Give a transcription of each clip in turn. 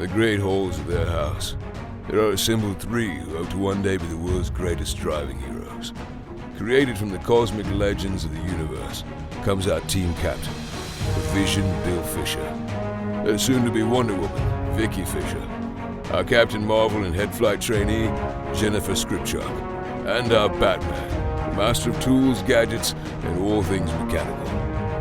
the great halls of their house, there are assembled three who hope to one day be the world's greatest driving heroes. Created from the cosmic legends of the universe comes our team captain, the Vision Bill Fisher. Their soon-to-be Wonder Woman, Vicki Fisher. Our Captain Marvel and head flight trainee, Jennifer Scripchuk. And our Batman, master of tools, gadgets, and all things mechanical.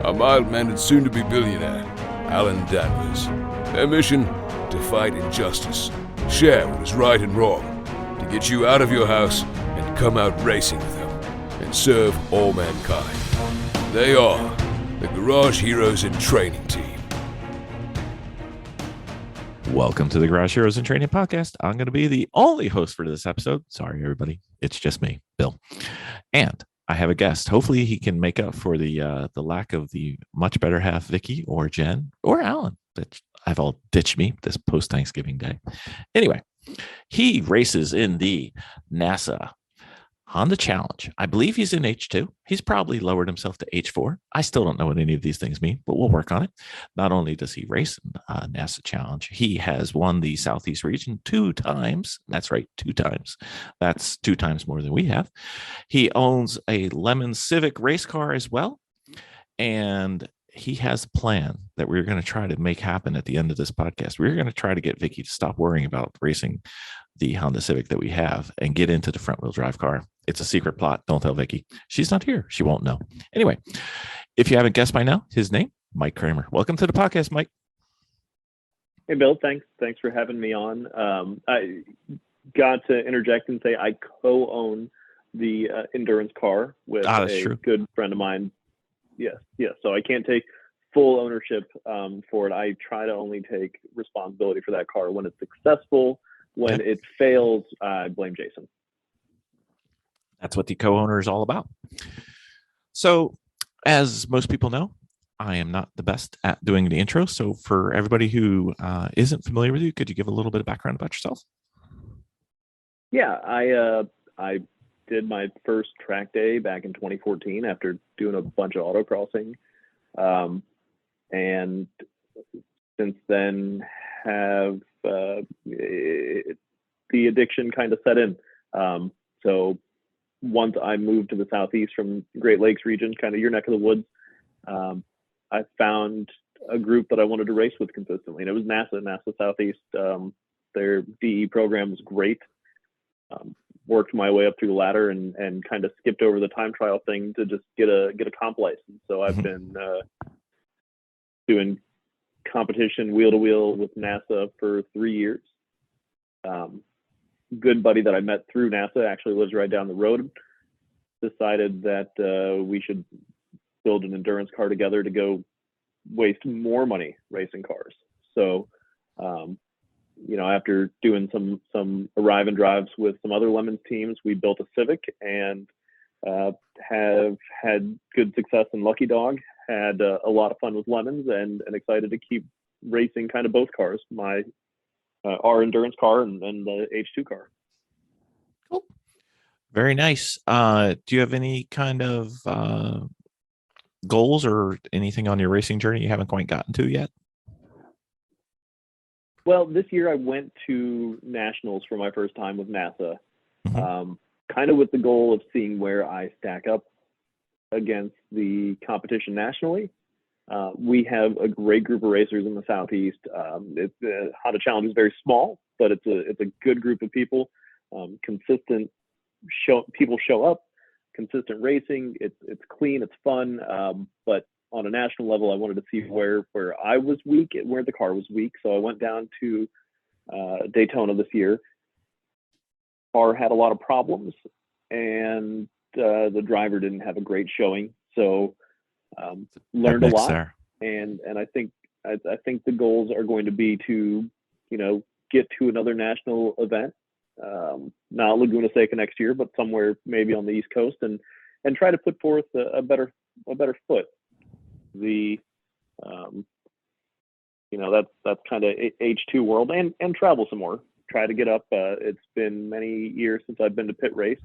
Our mild-mannered soon-to-be billionaire, Alan Danvers. Their mission? To fight injustice, share what is right and wrong, to get you out of your house and come out racing with them, and serve all mankind. They are the Garage Heroes in Training Team. Welcome to the Garage Heroes in Training podcast. I'm going to be the only host for this episode. Sorry, everybody. It's just me, Bill. And I have a guest. Hopefully he can make up for the lack of the much better half, Vicki or Jen or Alan, that have all ditched me this post-Thanksgiving day. Anyway, he races in the NASA Honda Challenge. I believe he's in H2. He's probably lowered himself to H4. I still don't know what any of these things mean, but we'll work on it. Not only does he race in NASA Challenge, he has won the Southeast region 2 times. That's right, 2 times. That's 2 times more than we have. He owns a lemon Civic race car as well. And he has a plan that we're going to try to make happen at the end of this podcast. We're going to try to get Vicki to stop worrying about racing the Honda Civic that we have and get into the front wheel drive car. It's a secret plot. Don't tell Vicki. She's not here. She won't know. Anyway, if you haven't guessed by now, his name, Mike Kramer. Welcome to the podcast, Mike. Hey, Bill. Thanks for having me on. I got to interject and say I co-own the endurance car with a good friend of mine. Yes. So I can't take full ownership for it. I try to only take responsibility for that car when it's successful. When it fails, I blame Jason. That's what the co-owner is all about. So, as most people know, I am not the best at doing the intro. So, for everybody who isn't familiar with you, could you give a little bit of background about yourself? Yeah, I did my first track day back in 2014 after doing a bunch of autocrossing. And since then have the addiction kind of set in. So once I moved to the Southeast from Great Lakes region, kind of your neck of the woods, I found a group that I wanted to race with consistently. And it was NASA Southeast. Their DE program was great. Worked my way up through the ladder and kind of skipped over the time trial thing to just get a comp license. So I've been doing competition wheel to wheel with NASA for 3 years. Good buddy that I met through NASA actually lives right down the road. Decided that we should build an endurance car together to go waste more money racing cars. So after doing some arrive and drives with some other Lemons teams, we built a Civic and have had good success in Lucky Dog, had a lot of fun with Lemons and excited to keep racing kind of both cars, our endurance car and the H2 car. Cool. Very nice. Do you have any kind of goals or anything on your racing journey you haven't quite gotten to yet? Well, this year I went to nationals for my first time with NASA, kind of with the goal of seeing where I stack up against the competition nationally. We have a great group of racers in the Southeast. The Honda Challenge is very small, but it's a good group of people. Consistent people show up, consistent racing. It's clean, it's fun. But on a national level, I wanted to see where I was weak and where the car was weak. So I went down to Daytona this year. Car had a lot of problems, and the driver didn't have a great showing. So learned a lot, there. and I think the goals are going to be to get to another national event, not Laguna Seca next year, but somewhere maybe on the East Coast, and try to put forth a better foot. That's kind of H2 world, and travel some more. Try to get up. It's been many years since I've been to pit race.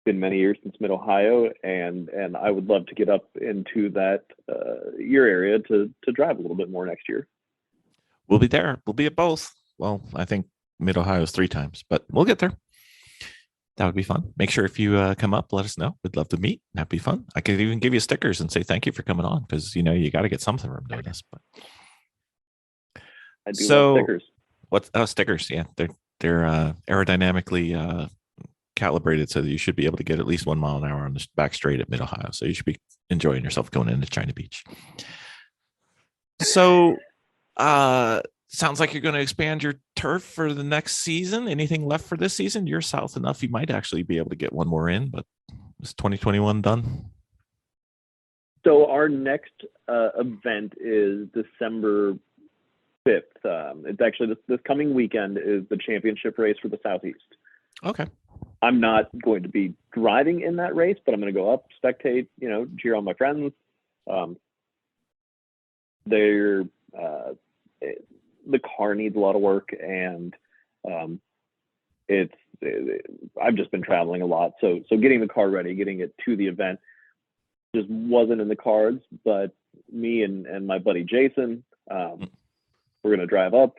Been many years since Mid-Ohio, and I would love to get up into that your area to drive a little bit more next year. We'll be there. We'll be at both. Well, I think Mid Ohio's 3 times, but we'll get there. That would be fun. Make sure if you come up, let us know. We'd love to meet. That'd be fun. I could even give you stickers and say thank you for coming on because you got to get something from doing this. But I do love stickers. Stickers? Yeah, they're aerodynamically calibrated so that you should be able to get at least 1 mile an hour on the back straight at Mid Ohio. So you should be enjoying yourself going into China Beach. So, sounds like you're going to expand your turf for the next season. Anything left for this season? You're south enough. You might actually be able to get one more in, but is 2021 done? So our next event is December 5th. It's actually this coming weekend is the championship race for the Southeast. Okay. I'm not going to be driving in that race, but I'm going to go up, spectate, cheer on my friends. The car needs a lot of work, and I've just been traveling a lot. So getting the car ready, getting it to the event just wasn't in the cards, but me and my buddy Jason, we're going to drive up,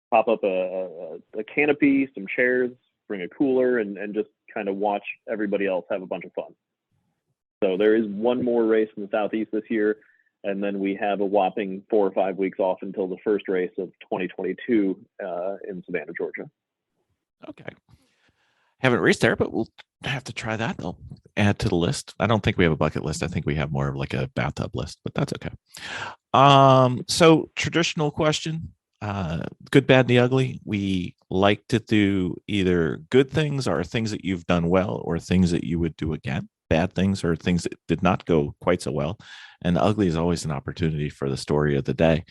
pop up a canopy, some chairs, bring a cooler, and just kind of watch everybody else have a bunch of fun. So there is one more race in the Southeast this year, and then we have a whopping 4 or 5 weeks off until the first race of 2022 in Savannah, Georgia. Okay. Haven't raced there, but we'll have to try that. I'll add to the list. I don't think we have a bucket list. I think we have more of like a bathtub list, but that's okay. So traditional question, good, bad, and the ugly. We like to do either good things or things that you've done well or things that you would do again. Bad things or things that did not go quite so well. And the ugly is always an opportunity for the story of the day.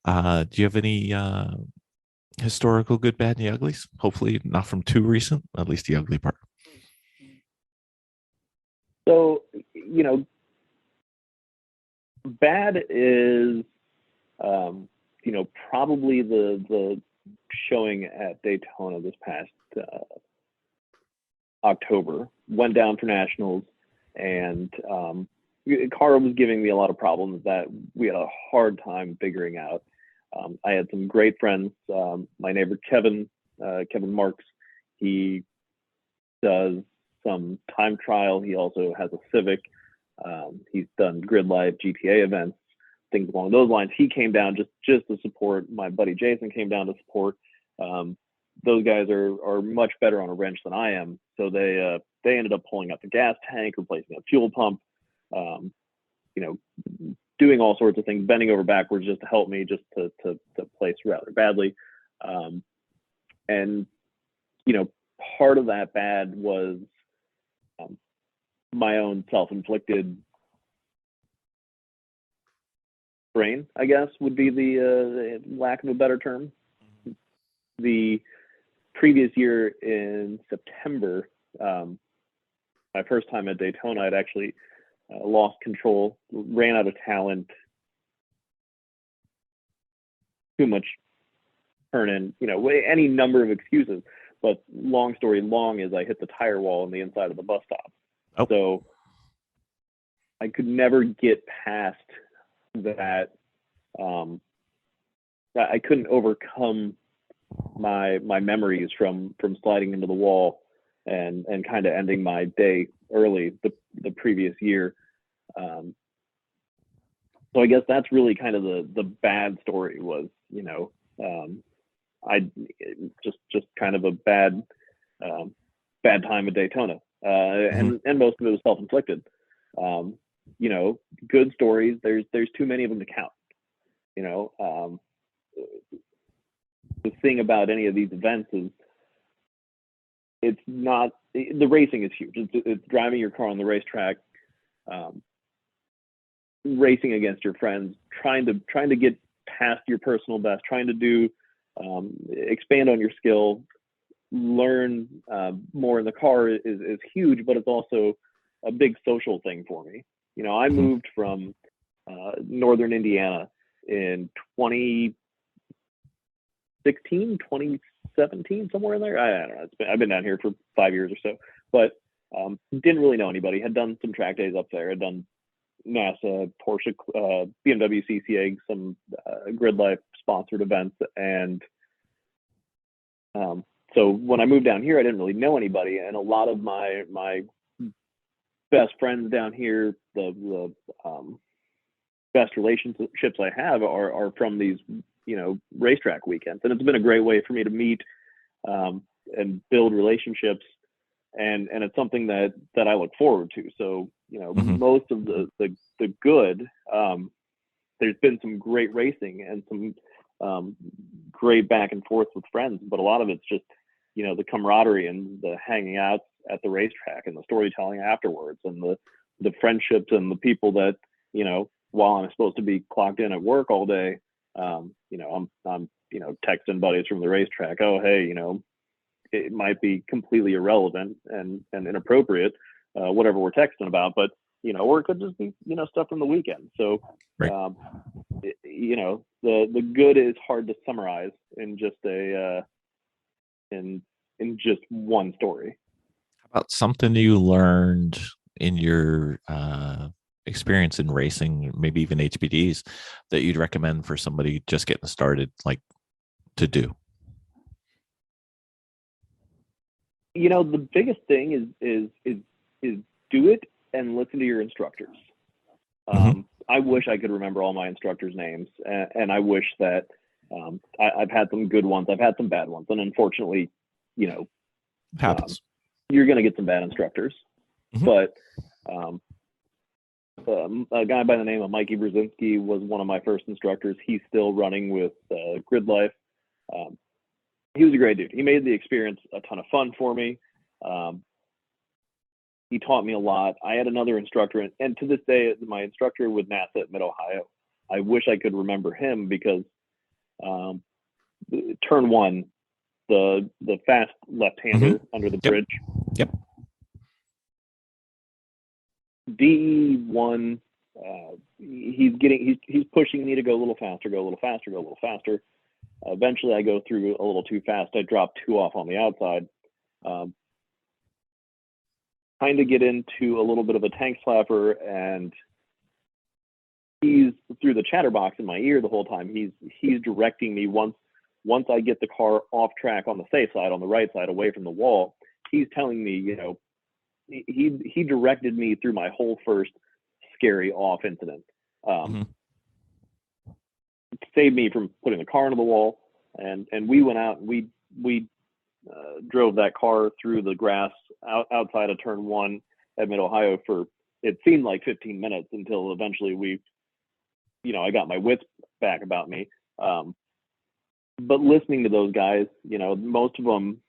Do you have any historical good, bad, and the uglies? Hopefully not from too recent, at least the ugly part. So, bad is, probably the showing at Daytona this past October. Went down for nationals, and car was giving me a lot of problems that we had a hard time figuring out. I had some great friends. My neighbor Kevin Marks, he does some time trial. He also has a Civic. He's done grid life, GTA events, things along those lines. He came down just to support. My buddy Jason came down to support. Those guys are much better on a wrench than I am. So they ended up pulling out the gas tank, replacing a fuel pump, doing all sorts of things, bending over backwards just to help me, just to place rather badly. And part of that bad was my own self-inflicted brain, I guess, would be the lack of a better term. The previous year in September, my first time at Daytona, I'd actually lost control, ran out of talent, too much turn in, any number of excuses. But long story long is I hit the tire wall on the inside of the bus stop. Oh. So I could never get past that. I couldn't overcome my memories from sliding into the wall and kind of ending my day early the previous year. So I guess that's really kind of the bad story was, I just kind of a bad time at Daytona. And most of it was self-inflicted. Good stories, there's too many of them to count. The thing about any of these events is it's not, the racing is huge. It's driving your car on the racetrack, racing against your friends, trying to get past your personal best, trying to do expand on your skill, learn more in the car is huge, but it's also a big social thing for me. I moved from northern Indiana in 2016, 2017, somewhere in there. I don't know. I've been down here for 5 years or so, but didn't really know anybody. Had done some track days up there. Had done NASA, Porsche, BMW CCA, some grid life, sponsored events. And so when I moved down here, I didn't really know anybody, and a lot of my best friends down here, the best relationships I have are from these, racetrack weekends. And it's been a great way for me to meet and build relationships. And it's something that I look forward to. So, most of the good, there's been some great racing and some great back and forth with friends, but a lot of it's just, the camaraderie and the hanging out at the racetrack and the storytelling afterwards, and the friendships and the people that, while I'm supposed to be clocked in at work all day, I'm texting buddies from the racetrack. Oh, hey, it might be completely irrelevant and inappropriate, whatever we're texting about, but, or it could just be, stuff from the weekend. So, right. The good is hard to summarize in just in just one story. How about something you learned in your experience in racing, maybe even HPDs, that you'd recommend for somebody just getting started, like, to do? The biggest thing is do it and listen to your instructors. I wish I could remember all my instructors' names, and I wish that I've had some good ones. I've had some bad ones, and unfortunately, happens. You're going to get some bad instructors. But a guy by the name of Mikey Brzezinski was one of my first instructors. He's still running with Grid Life. He was a great dude. He made the experience a ton of fun for me. He taught me a lot. I had another instructor, and to this day, my instructor with NASA at Mid-Ohio. I wish I could remember him because turn one, the fast left-hander under the bridge. Yep. DE1, he's pushing me to go a little faster. Eventually, I go through a little too fast. I drop 2 off on the outside. Kind of get into a little bit of a tank slapper, and he's through the chatterbox in my ear the whole time. He's directing me once I get the car off track on the safe side, on the right side, away from the wall. He's telling me, he directed me through my whole first scary off incident. Saved me from putting the car into the wall, and we went out and we drove that car through the grass outside of turn 1 at Mid-Ohio for, it seemed like 15 minutes, until eventually I got my wits back about me. But listening to those guys, most of them,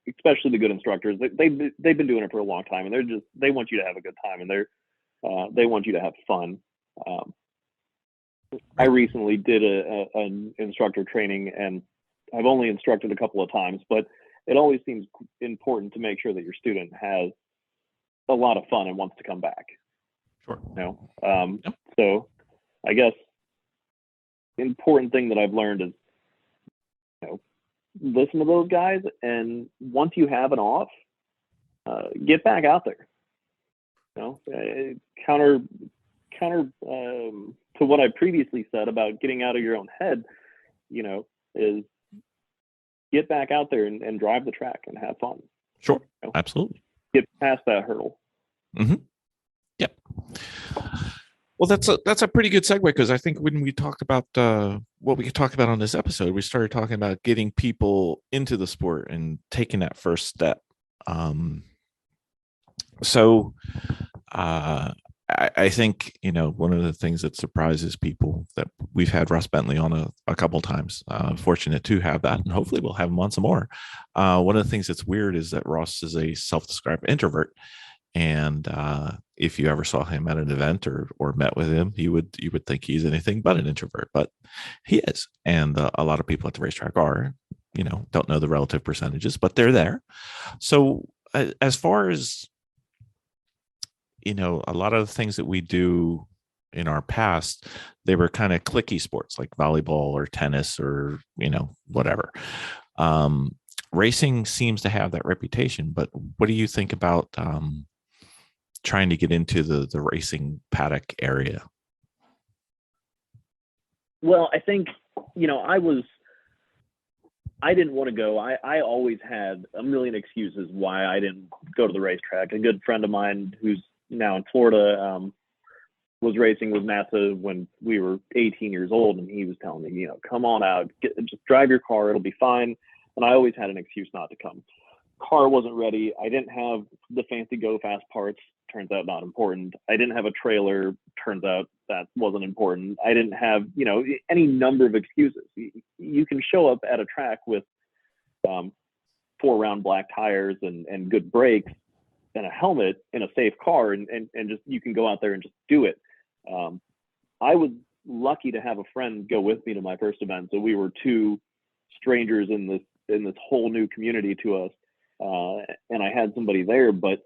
especially the good instructors, they've been doing it for a long time, and they want you to have a good time, and they want you to have fun. I recently did an instructor training, and I've only instructed a couple of times, but it always seems important to make sure that your student has a lot of fun and wants to come back. Sure. Yep. So I guess the important thing that I've learned is, listen to those guys, and once you have an off, get back out there. Counter to what I previously said about getting out of your own head, is get back out there and drive the track and have fun. Sure. Absolutely. Get past that hurdle. Yep. Well, that's a pretty good segue, because I think when we talked about what we talked about on this episode, we started talking about getting people into the sport and taking that first step. So I think, one of the things that surprises people, that we've had Russ Bentley on a couple times, fortunate to have that, and hopefully we'll have him on some more. One of the things that's weird is that Ross is a self-described introvert. And if you ever saw him at an event or met with him, you would think he's anything but an introvert, but he is. And a lot of people at the racetrack are, don't know the relative percentages, but they're there. So as far as, a lot of the things that we do in our past, they were kind of cliquey sports like volleyball or tennis or, whatever. Racing seems to have that reputation, but what do you think about trying to get into the racing paddock area? Well, I think I didn't want to go. I always had a million excuses why I didn't go to the racetrack. A good friend of mine who's now in Florida was racing with NASA when we were 18 years old, and he was telling me, come on out, just drive your car, it'll be fine. And I always had an excuse not to come. Car wasn't ready. I didn't have the fancy go fast parts. Turns out not important. I didn't have a trailer. Turns out that wasn't important. I didn't have, any number of excuses. You can show up at a track with 4-round black tires and good brakes and a helmet in a safe car, and just, you can go out there and just do it. I was lucky to have a friend go with me to my first event. So we were two strangers in this whole new community to us. And I had somebody there, but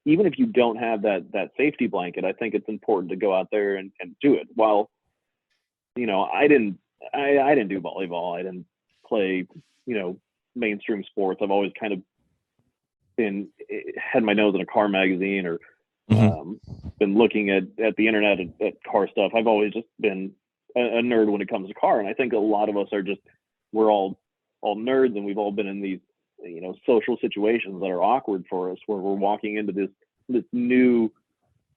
even if you don't have that safety blanket, I think it's important to go out there and do it. While, I didn't do volleyball. I didn't play, mainstream sports. I've always kind of had my nose in a car magazine or been looking at the internet at car stuff. I've always just been a nerd when it comes to car. And I think a lot of us we're all nerds, and we've all been in these, social situations that are awkward for us, where we're walking into this new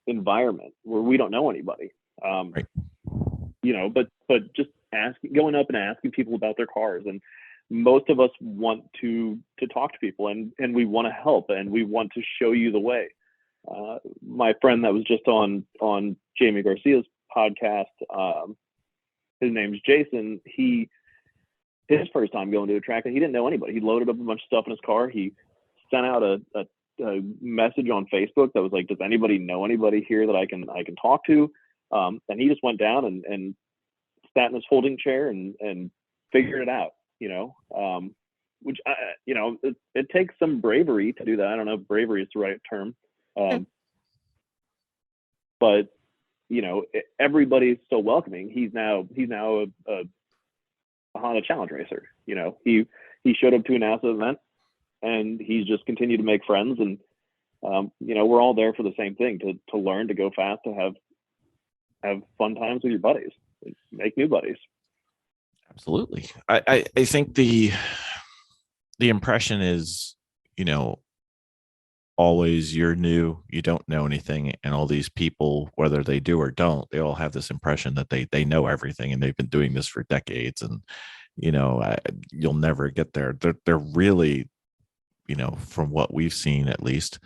environment where we don't know anybody. Right. But just going up and asking people about their cars, and most of us want to talk to people, and we want to help, and we want to show you the way. My friend that was just on Jamie Garcia's podcast, his name's Jason. His first time going to a track, he didn't know anybody. He loaded up a bunch of stuff in his car. He sent out a message on Facebook that was like, does anybody know anybody here that I can talk to? And he just went down and sat in his folding chair and figured it out, which, it takes some bravery to do that. I don't know if bravery is the right term. But, everybody's so welcoming. He's now a Honda Challenge racer. He showed up to a NASA event, and he's just continued to make friends. And, we're all there for the same thing, to learn, to go fast, to have fun times with your buddies, make new buddies. Absolutely. I think the impression is, always you're new, you don't know anything, and all these people, whether they do or don't, they all have this impression that they know everything, and they've been doing this for decades, and you'll never get there. They're really, from what we've seen, at least,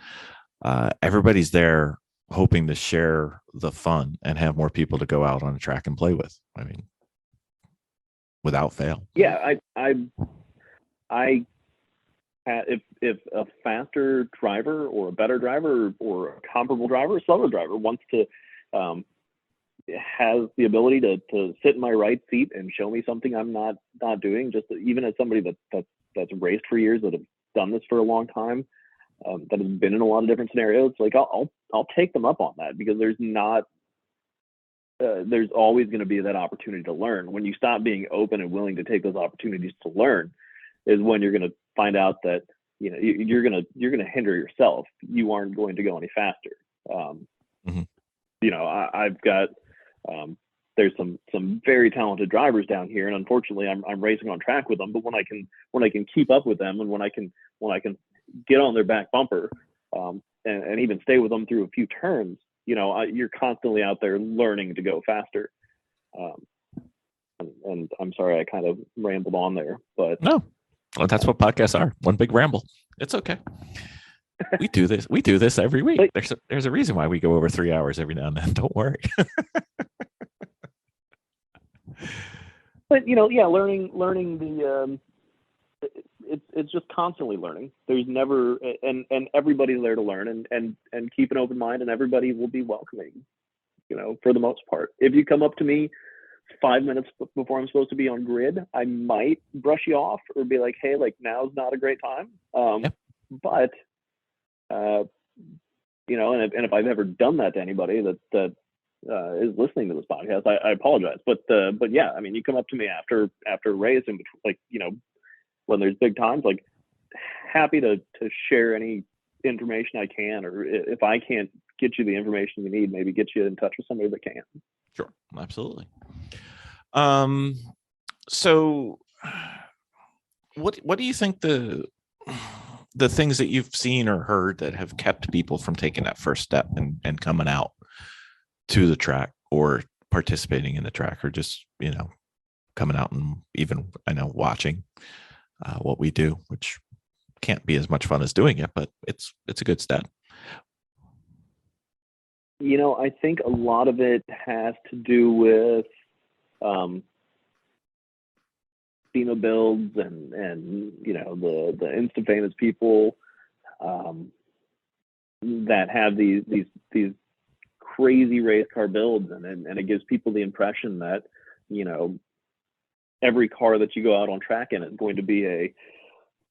everybody's there hoping to share the fun and have more people to go out on a track and play with. I mean, without fail. Yeah, if a faster driver or a better driver or a comparable driver, a slower driver wants to has the ability to sit in my right seat and show me something I'm not doing, just even as somebody that's raced for years, that have done this for a long time, that has been in a lot of different scenarios, like I'll take them up on that, because there's always going to be that opportunity to learn. When you stop being open and willing to take those opportunities to learn, is when you're going to find out that you're going to hinder yourself. You aren't going to go any faster. I've got there's some very talented drivers down here, and unfortunately I'm racing on track with them. But when I can keep up with them, and when I can get on their back bumper, and even stay with them through a few turns, you're constantly out there learning to go faster. And I'm sorry I kind of rambled on there, but no. Well, that's what podcasts are. One big ramble. It's okay. We do this. We do this every week. There's a reason why we go over 3 hours every now and then. Don't worry. But learning the it's just constantly learning. There's never and everybody's there to learn and keep an open mind, and everybody will be welcoming. For the most part, if you come up to me 5 minutes before I'm supposed to be on grid, I might brush you off or be like, hey, like, now's not a great time. But and if I've ever done that to anybody that is listening to this podcast, I apologize. But yeah, I mean, you come up to me after a race, and when there's big times, like, happy to share any information I can, or if I can't get you the information you need, maybe get you in touch with somebody that can. Sure, absolutely. So what do you think the things that you've seen or heard that have kept people from taking that first step and coming out to the track or participating in the track, or just, coming out and even, I know, watching what we do, which can't be as much fun as doing it, but it's a good step. I think a lot of it has to do with FEMA builds and the instant famous people that have these crazy race car builds, and it gives people the impression that every car that you go out on track in is going to be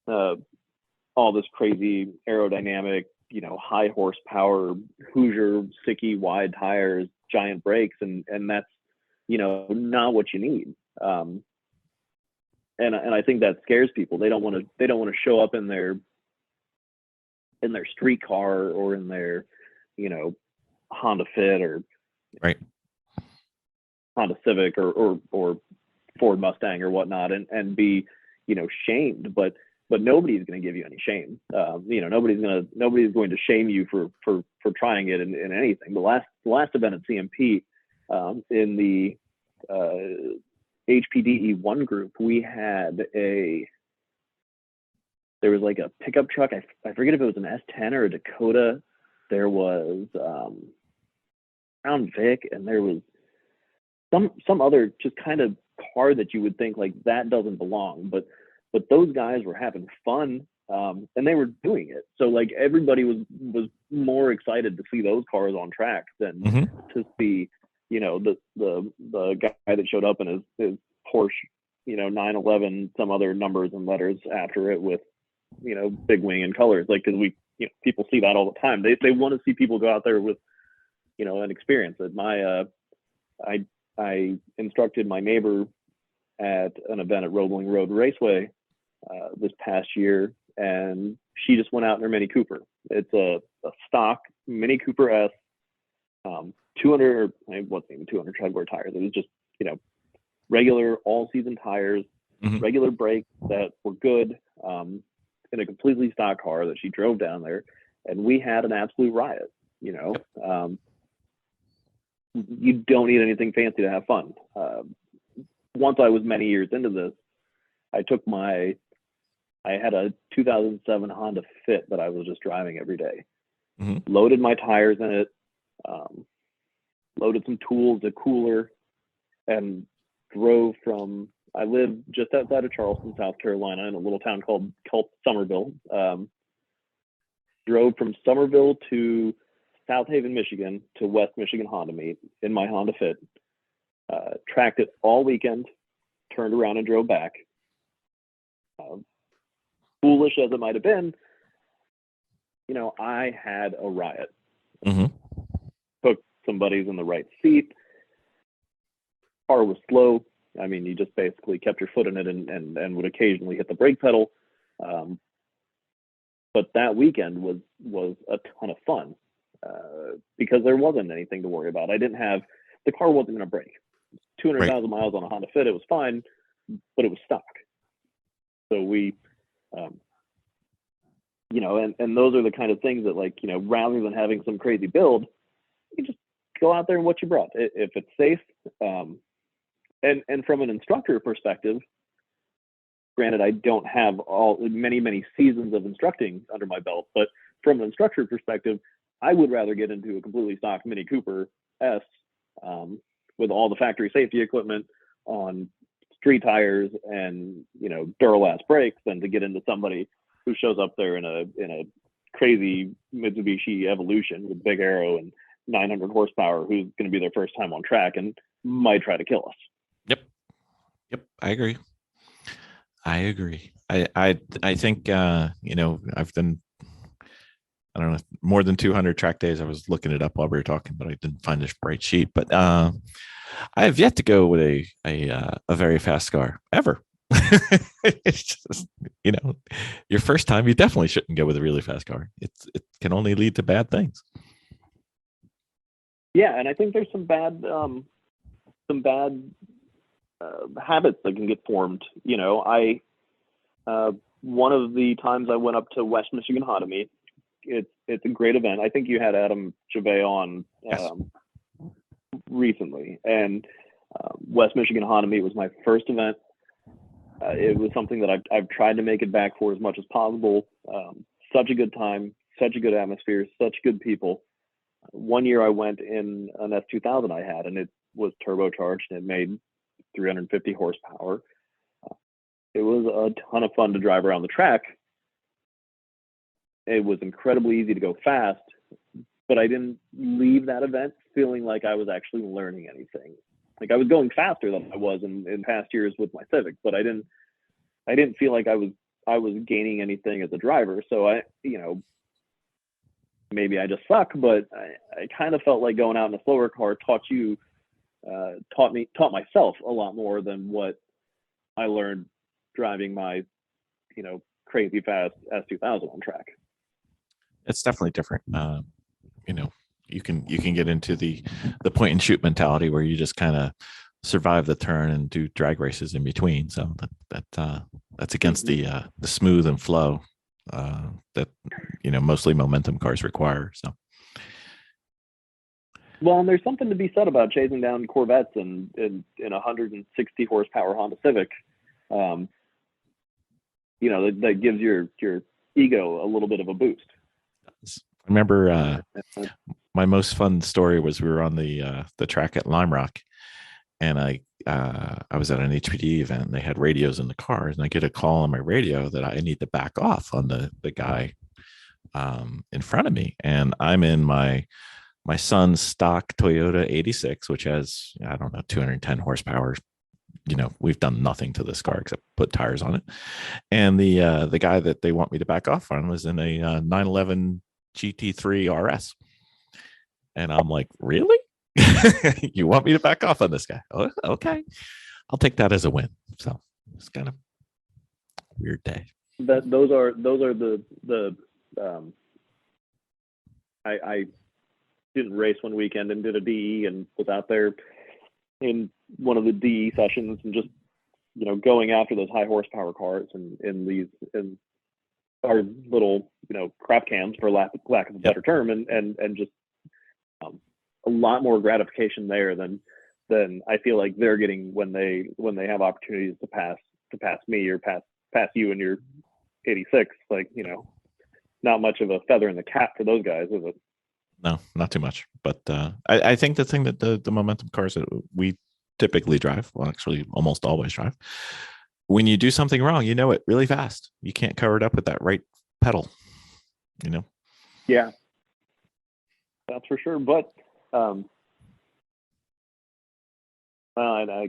all this crazy aerodynamic, high horsepower Hoosier sticky wide tires, giant brakes, and that's not what you need. And I think that scares people. They don't want to show up in their street car or in their Honda Fit or right Honda Civic or Ford Mustang or whatnot and be shamed, but nobody's going to give you any shame. Nobody's going to shame you for trying it in anything. The last event at CMP, in the HPDE 1 group, we had there was like a pickup truck. I forget if it was an S10 or a Dakota. There was Crown Vic, and there was some other just kind of car that you would think like that doesn't belong, but those guys were having fun, and they were doing it. So like everybody was more excited to see those cars on track than to see the guy that showed up in his Porsche 911, some other numbers and letters after it with big wing and colors, like, because we people see that all the time. They want to see people go out there with an experience. At I instructed my neighbor at an event at Roebling Road Raceway this past year, and she just went out in her Mini Cooper. It's a stock Mini Cooper S, 200, it wasn't even 200 treadwear tires. It was just regular all season tires, regular brakes that were good, in a completely stock car that she drove down there, and we had an absolute riot. You don't need anything fancy to have fun. Once I was many years into this, I had a 2007 Honda Fit that I was just driving every day. Loaded my tires in it, loaded some tools, a cooler, and drove from, I live just outside of Charleston, South Carolina, in a little town called Somerville. Drove from Somerville to South Haven, Michigan, to West Michigan Honda meet in my Honda Fit. Tracked it all weekend, turned around and drove back. Foolish as it might have been, I had a riot. Took some buddies in the right seat. Car was slow. I mean, you just basically kept your foot in it and would occasionally hit the brake pedal. But that weekend was a ton of fun because there wasn't anything to worry about. The car wasn't going to break. 200,000 miles on a Honda Fit, it was fine, but it was stock. So we, and those are the kind of things that, like, rather than having some crazy build, you just go out there and what you brought. If it's safe, and from an instructor perspective, granted, I don't have many seasons of instructing under my belt, but from an instructor perspective, I would rather get into a completely stock Mini Cooper S with all the factory safety equipment on street tires and Duralast brakes than to get into somebody who shows up there in a crazy Mitsubishi Evolution with big aero and 900 horsepower, who's going to be their first time on track and might try to kill us. Yep. I agree. I think I've done, I don't know, more than 200 track days. I was looking it up while we were talking, but I didn't find a bright sheet. But I have yet to go with a very fast car ever. It's just, your first time, you definitely shouldn't go with a really fast car. It can only lead to bad things. Yeah, and I think there's some bad habits that can get formed. You know, one of the times I went up to West Michigan Honda Meet, it's a great event. I think you had Adam Gervais on Yes. recently, and West Michigan Honda Meet was my first event. It was something that I've tried to make it back for as much as possible. Such a good time, such a good atmosphere, such good people. One year I went in an S2000 I had, and it was turbocharged, and it made 350 horsepower. It was a ton of fun to drive around the track. It was incredibly easy to go fast, but I didn't leave that event feeling like I was actually learning anything. Like, I was going faster than I was in past years with my Civic, but I didn't feel like I was gaining anything as a driver. So maybe I just suck, but I kind of felt like going out in a slower car taught myself a lot more than what I learned driving my, crazy fast S2000 on track. It's definitely different. You can get into the point and shoot mentality where you just kind of survive the turn and do drag races in between. So that's against the smooth and flow that mostly momentum cars require. So. Well, and there's something to be said about chasing down Corvettes in 160 horsepower Honda Civic. That gives your ego a little bit of a boost. I remember my most fun story was we were on the track at Lime Rock, and I was at an HPD event, and they had radios in the cars, and I get a call on my radio that I need to back off on the guy in front of me, and I'm in my son's stock Toyota 86, which has, I don't know, 210 horsepower. We've done nothing to this car except put tires on it. And the guy that they want me to back off on was in a 911 GT3 RS. And I'm like, really? You want me to back off on this guy? Oh, okay. I'll take that as a win. So it's kind of a weird day. Those are the I didn't race one weekend and did a DE and was out there in one of the DE sessions and just going after those high horsepower cars and in our little crap cams, for lack of a better term, and just a lot more gratification there than I feel like they're getting when they have opportunities to pass me or pass you in your 86. Like, not much of a feather in the cap for those guys, is it? No, not too much. But I think the thing that the momentum cars that we typically drive, well, actually almost always drive, when you do something wrong, it really fast. You can't cover it up with that right pedal, Yeah, that's for sure. But I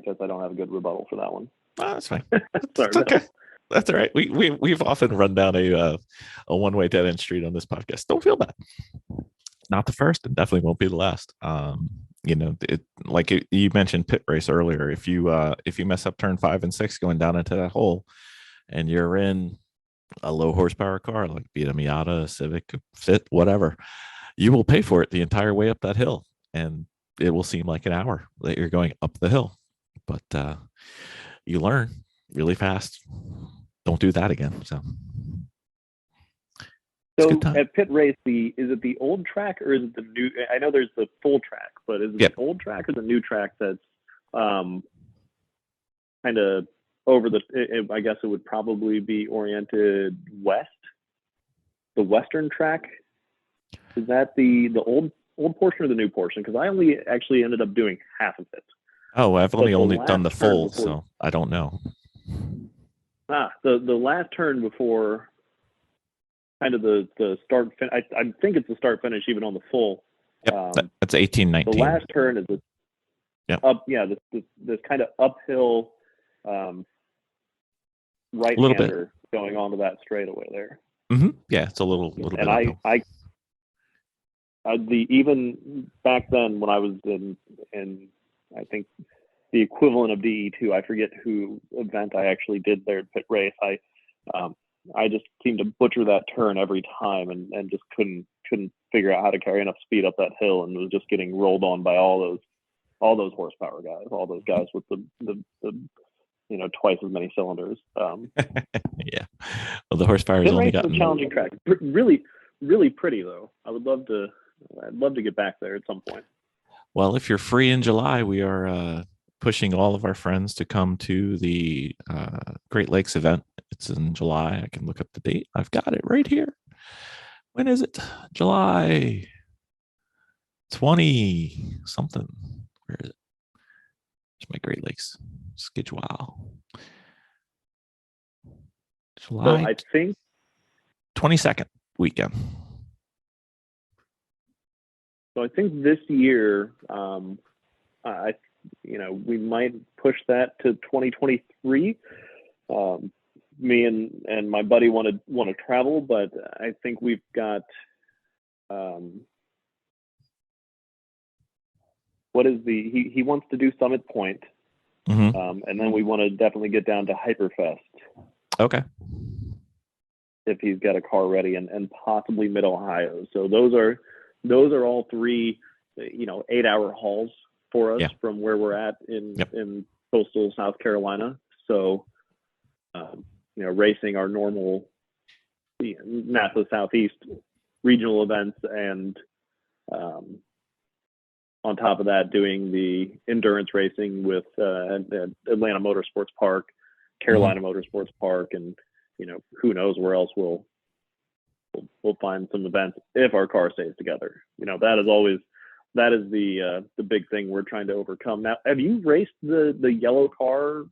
guess I don't have a good rebuttal for that one. Oh, that's fine. Sorry, it's okay. That's all right. We've often run down a one-way dead end street on this podcast. Don't feel bad. Not the first, and definitely won't be the last. You mentioned pit race earlier. If you mess up turn 5 and 6 going down into that hole, and you're in a low horsepower car, like be it a Miata, a Civic, a Fit, whatever, you will pay for it the entire way up that hill, and it will seem like an hour that you're going up the hill, but you learn really fast. Don't do that again. So at pit race, is it the old track or is it the new? I know there's the full track, but is it the old track or the new track that's kind of over I guess it would probably be oriented west, the western track. Is that the old portion or the new portion? Because I only actually ended up doing half of it. Oh, I've only done the full, so I don't know. The last turn before kind of the start. I think it's the start finish even on the full. Yep, that's 18-19. The last turn is up. Yeah, this kind of uphill right-hander going onto that straightaway there. Mm-hmm. Yeah, it's a little bit. And even back then when I was in I think the equivalent of DE2, I forget who event I actually did there at pit race. I just seemed to butcher that turn every time and just couldn't figure out how to carry enough speed up that hill, and was just getting rolled on by all those all those horsepower guys, all those guys with the twice as many cylinders. Yeah. Well, the horsepower has only gotten a challenging track. Really, really pretty though. I'd love to get back there at some point. Well, if you're free in July, we are pushing all of our friends to come to the Great Lakes event. It's in July. I can look up the date. I've got it right here. When is it? July 20 something. Where is it? It's my Great Lakes schedule. July. So I think 22nd weekend. So I think this year, we might push that to 2023. Me and my buddy want to travel, but I think we've got he wants to do Summit Point, and then we want to definitely get down to Hyperfest. Okay. If he's got a car ready, and possibly Mid Ohio. So those are all 3, 8-hour hauls for us from where we're at in coastal South Carolina. So, racing our normal NASA Southeast regional events, and on top of that, doing the endurance racing with Atlanta Motorsports Park, Carolina Motorsports Park, and who knows where else we'll find some events if our car stays together. That is the big thing we're trying to overcome. Now, have you raced the yellow car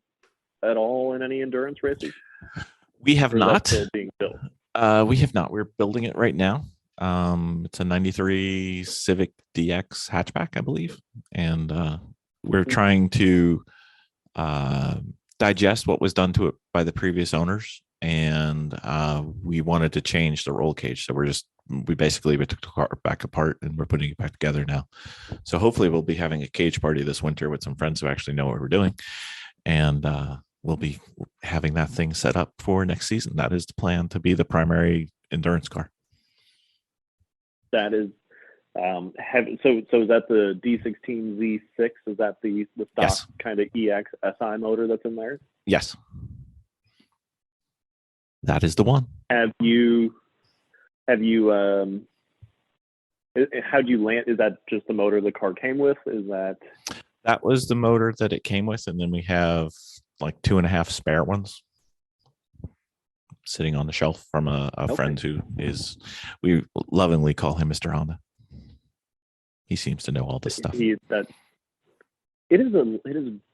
at all in any endurance races? We have not. Still being built? We have not. We're building it right now. It's a 93 Civic DX hatchback, I believe. And we're trying to digest what was done to it by the previous owners. And we wanted to change the roll cage. So we basically took the car back apart and we're putting it back together now. So hopefully we'll be having a cage party this winter with some friends who actually know what we're doing. And we'll be having that thing set up for next season. That is the plan, to be the primary endurance car. That is, so is that the D16 Z6? Is that the stock kind of EX SI motor that's in there? Yes. That is the one. How'd you land? Is that just the motor the car came with? That was the motor that it came with, and then we have like 2.5 spare ones sitting on the shelf from a friend who we lovingly call him Mr. Honda. He seems to know all this stuff. It is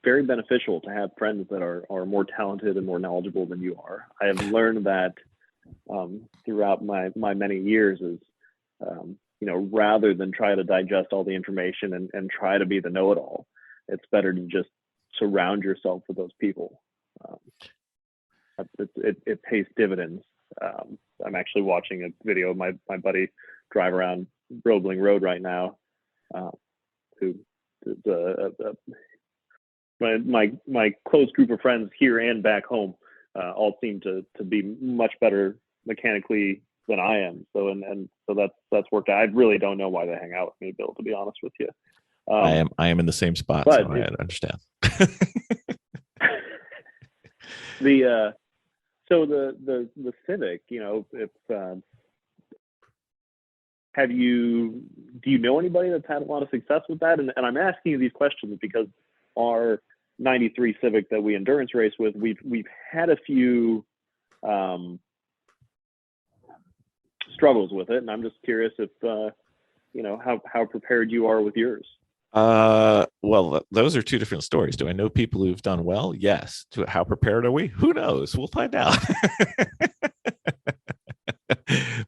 very beneficial to have friends that are more talented and more knowledgeable than you are. I have learned that throughout my many years is, rather than try to digest all the information and try to be the know-it-all, it's better to just surround yourself with those people. It pays dividends. I'm actually watching a video of my buddy drive around Roebling Road right now, my close group of friends here and back home all seem to be much better mechanically than I am. So that's worked out. I really don't know why they hang out with me, Bill, to be honest with you. I am in the same spot, so I understand. The Civic, do you know anybody that's had a lot of success with that? And I'm asking you these questions because our 93 Civic that we endurance race with, we've had a few struggles with it, and I'm just curious if how prepared you are with yours. Well, those are two different stories. Do I know people who've done well? Yes. How prepared are we? Who knows? We'll find out.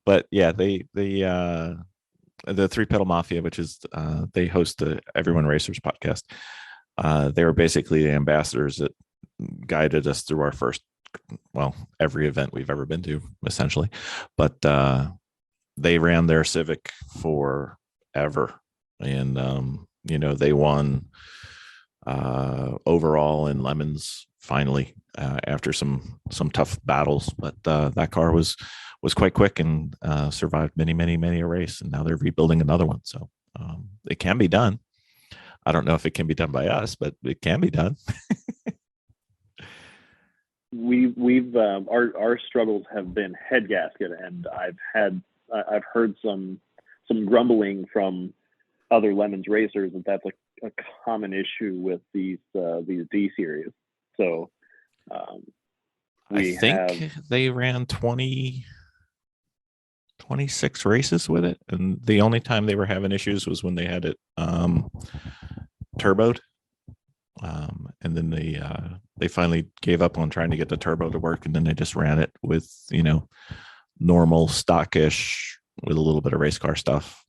But yeah, the Three Pedal Mafia, which is they host the Everyone Racers podcast. They were basically the ambassadors that guided us through our every event we've ever been to, essentially. But they ran their Civic forever, and they won overall in Lemons finally after some tough battles. But that car was quite quick and survived many a race, and now they're rebuilding another one. So it can be done. I don't know if it can be done by us, but it can be done. We've our struggles have been head gasket, and I've heard some grumbling from other Lemons racers that's a common issue with these D series. So I think they ran 26 races with it, and the only time they were having issues was when they had it turboed. And then they finally gave up on trying to get the turbo to work, and then they just ran it with normal stockish with a little bit of race car stuff,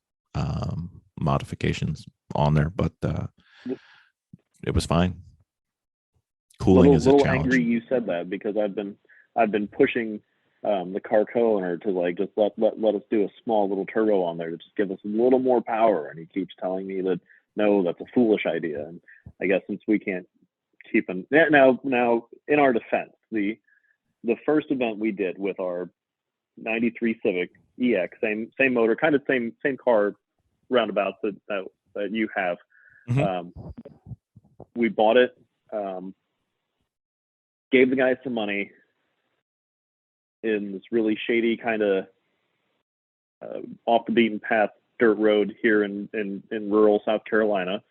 modifications on there, but it was fine. Cooling is a challenge. Angry you said that, because I've been pushing the car co-owner to just let us do a small little turbo on there to just give us a little more power, and he keeps telling me that no, that's a foolish idea. And I guess since we can't keep them now in our defense, the first event we did with our 93 Civic EX, same motor, kind of same car roundabout that you have. Mm-hmm. We bought it, gave the guys some money in this really shady kind of off the beaten path dirt road here in rural South Carolina.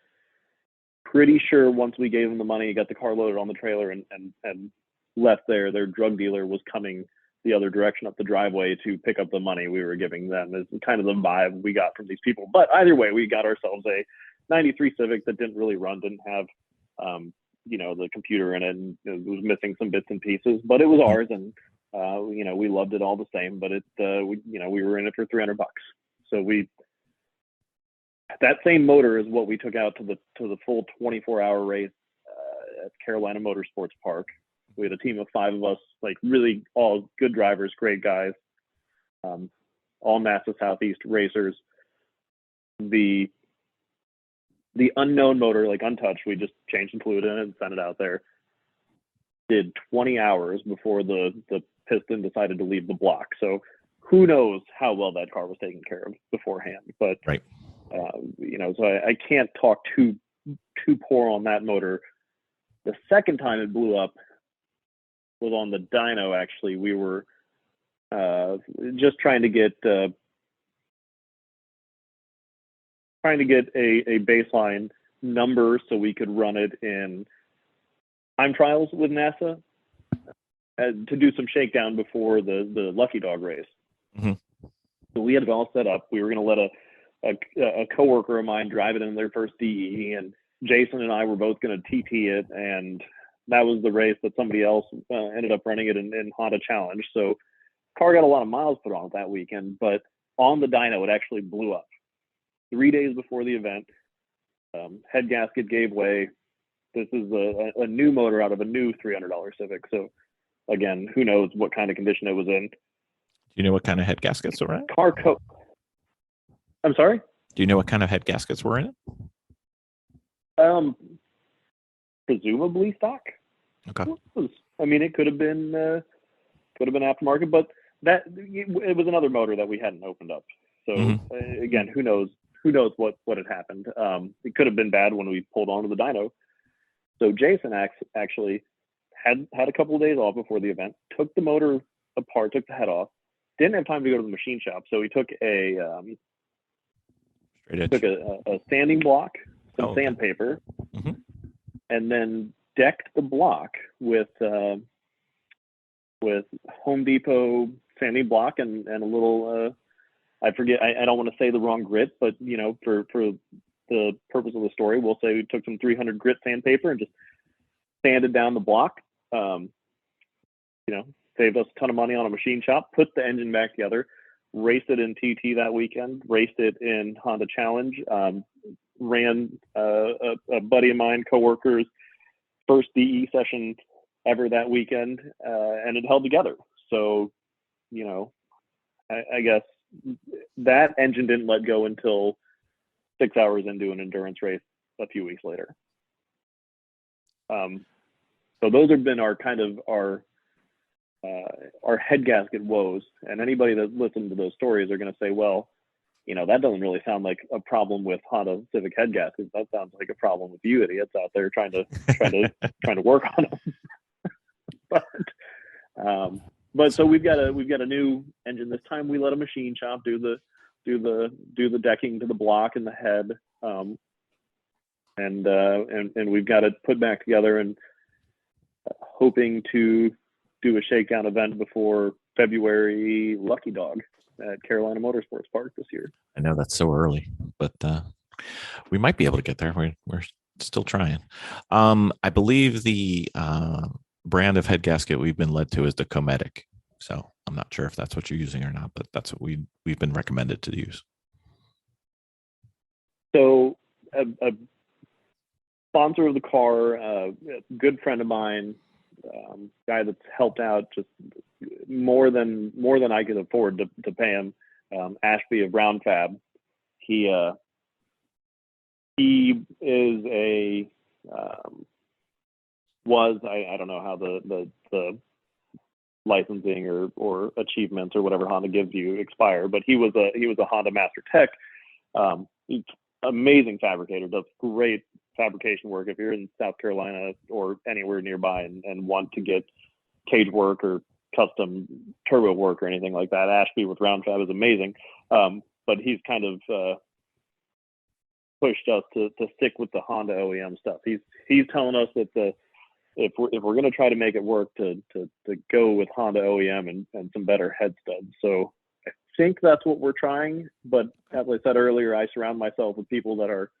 Pretty sure once we gave them the money, got the car loaded on the trailer and left there, their drug dealer was coming the other direction up the driveway to pick up the money we were giving them, is kind of the vibe we got from these people. But either way, we got ourselves a 93 Civic that didn't really run, didn't have the computer in it, and it was missing some bits and pieces, but it was ours, and we loved it all the same. But we were in it for $300, so that same motor is what we took out to the full 24-hour race at Carolina Motorsports Park. We had a team of 5 of us, really all good drivers, great guys, all NASA Southeast racers. The unknown motor, untouched, we just changed the fluid in it and sent it out there. Did 20 hours before the piston decided to leave the block. So who knows how well that car was taken care of beforehand. But right. So I can't talk too poor on that motor. The second time it blew up was on the dyno. Actually, we were just trying to get a baseline number so we could run it in time trials with NASA to do some shakedown before the Lucky Dog race. Mm-hmm. So we had it all set up. We were going to let a coworker of mine drive it in their first DE, and Jason and I were both going to TT it, and that was the race that somebody else ended up running it in Honda Challenge. So car got a lot of miles put on it that weekend, but on the dyno it actually blew up 3 days before the event. Head gasket gave way. This is a new motor out of a new $300 Civic. So again, who knows what kind of condition it was in. Do you know what kind of head gaskets were in it? I'm sorry? Do you know what kind of head gaskets were in it? Presumably stock. Okay. It could have been aftermarket, but it was another motor that we hadn't opened up. So again, who knows what had happened. It could have been bad when we pulled onto the dyno. So Jason actually had a couple of days off before the event, took the motor apart, took the head off, didn't have time to go to the machine shop. So he took a sanding block, some sandpaper, and then decked the block with Home Depot sanding block and a little I forget, I don't want to say the wrong grit, but for the purpose of the story, we'll say we took some 300 grit sandpaper and just sanded down the block. Saved us a ton of money on a machine shop, put the engine back together, raced it in TT that weekend, raced it in Honda Challenge, ran a buddy of mine, coworker's first DE session ever that weekend, and it held together. So, I guess that engine didn't let go until 6 hours into an endurance race a few weeks later. So those have been our head gasket woes. And anybody that listened to those stories are going to say, well, that doesn't really sound like a problem with Honda Civic head gaskets. That sounds like a problem with you idiots out there trying to work on them. But so we've got a new engine this time. We let a machine shop do the decking to the block and the head, and we've got it put back together, and hoping to do a shakedown event before February Lucky Dog at Carolina Motorsports Park this year. I know that's so early, but we might be able to get there. We're still trying. I believe the brand of head gasket we've been led to is the Cometic. So I'm not sure if that's what you're using or not, but that's what we've been recommended to use. So a sponsor of the car, a good friend of mine, guy that's helped out just more than I could afford to pay him, Ashby of Round Fab. He is a I don't know how the licensing or achievements or whatever Honda gives you expire, but he was a Honda Master Tech. He's amazing fabricator, does great fabrication work. If you're in South Carolina or anywhere nearby and want to get cage work or custom turbo work or anything like that, Ashby with Round Fab is amazing. But he's kind of pushed us to stick with the Honda OEM stuff. He's telling us that if we're going to try to make it work, to go with Honda OEM and some better head studs. So I think that's what we're trying. But as I said earlier, I surround myself with people that are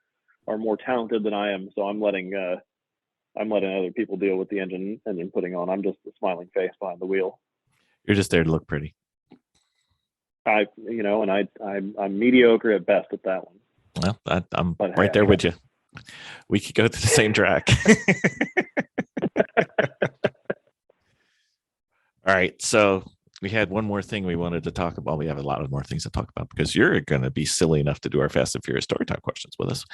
more talented than I am. So I'm letting other people deal with the engine putting on. I'm just a smiling face behind the wheel. You're just there to look pretty. I'm mediocre at best at that one. Well, I'm right there with you. We could go to the same track. All right. So we had one more thing we wanted to talk about. We have a lot of more things to talk about because you're going to be silly enough to do our Fast and Furious story time questions with us.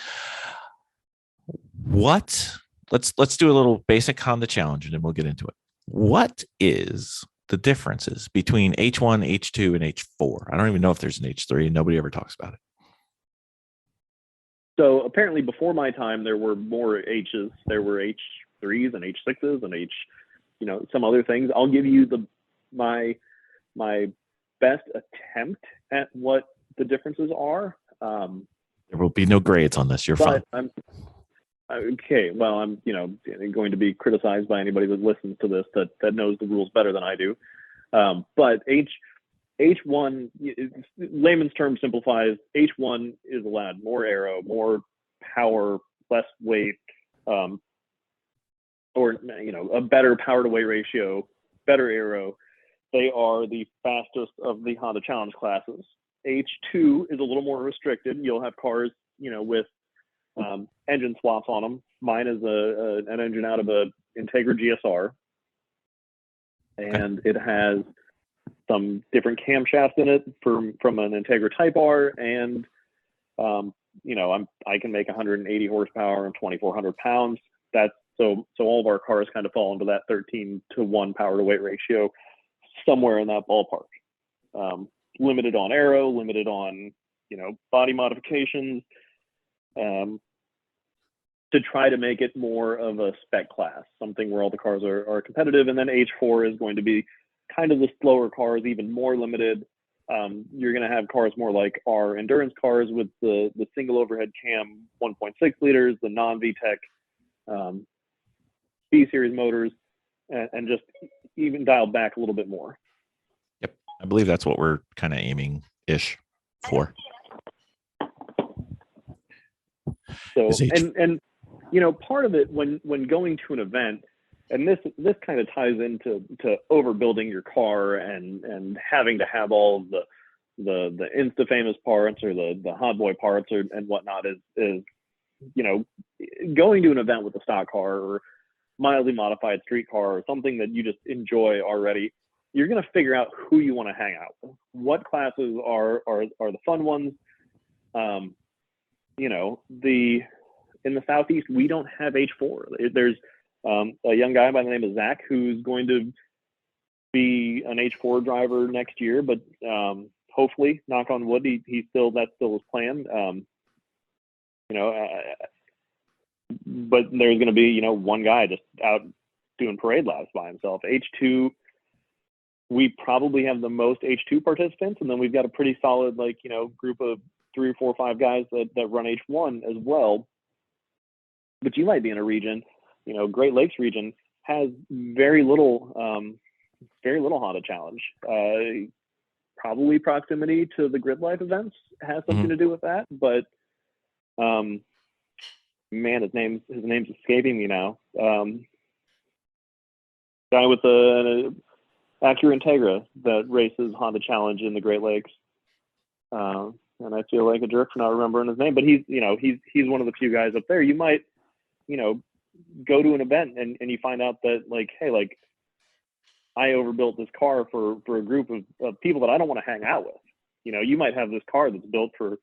Let's do a little basic Honda challenge and then we'll get into it. What is the differences between H1, H2, and H4? I don't even know if there's an H3. Nobody ever talks about it. So apparently before my time, there were more H's. There were H3s and H6s and some other things. I'll give you my best attempt at what the differences are. There will be no grades on this. You're fine. Okay. Well, I'm going to be criticized by anybody that listens to this that knows the rules better than I do. But H1, layman's term simplifies, H1 is allowed more aero, more power, less weight, or a better power to weight ratio, better aero. They are the fastest of the Honda Challenge classes. H2 is a little more restricted. You'll have cars, with engine swaps on them. Mine is an engine out of a Integra GSR, and it has some different camshafts in it from an Integra Type R, and I can make 180 horsepower and 2,400 pounds. That's so all of our cars kind of fall into that 13-to-1 power to weight ratio, somewhere in that ballpark. Limited on aero, limited on body modifications, to try to make it more of a spec class, something where all the cars are competitive. And then H4 is going to be kind of the slower cars, even more limited. You're going to have cars more like our endurance cars with the single overhead cam 1.6 liters, the non-VTEC B-series motors, and just even dialed back a little bit more. Yep. I believe that's what we're kind of aiming-ish for. So, and part of it when going to an event, and this kind of ties into overbuilding your car and having to have all of the insta famous parts or the hot boy parts and whatnot is going to an event with a stock car or mildly modified street car or something that you just enjoy already. You're going to figure out who you want to hang out with. What classes are the fun ones? In the Southeast, we don't have H4. There's a young guy by the name of Zach who's going to be an H4 driver next year, but hopefully, knock on wood, that's still his plan. But there's going to be, one guy just out doing parade laps by himself. H2, we probably have the most H2 participants, and then we've got a pretty solid, group of 3 or 4 or 5 guys that run H1 as well. But you might be in a region, Great Lakes region has very little Honda challenge. Probably proximity to the grid life events has something to do with that, but man, his name's escaping me now. Guy with the Acura Integra that races Honda Challenge in the Great Lakes, and I feel like a jerk for not remembering his name. But he's one of the few guys up there. You might go to an event and you find out that hey, I overbuilt this car for a group of people that I don't want to hang out with. You might have this car that's built for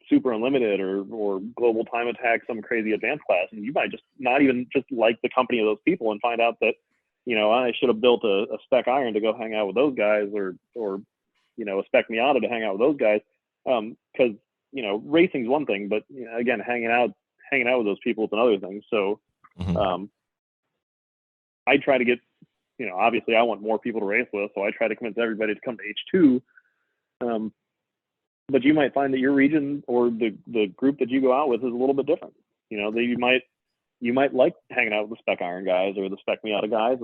Super Unlimited or Global Time Attack, some crazy advanced class, and you might just not even just like the company of those people and find out that I should have built a spec iron to go hang out with those guys, or a spec Miata to hang out with those guys, because racing's one thing, but again, hanging out with those people is another thing. So I try to get, obviously I want more people to race with, so I try to convince everybody to come to H2. But you might find that your region or the group that you go out with is a little bit different. You might like hanging out with the spec iron guys or the spec Miata guys,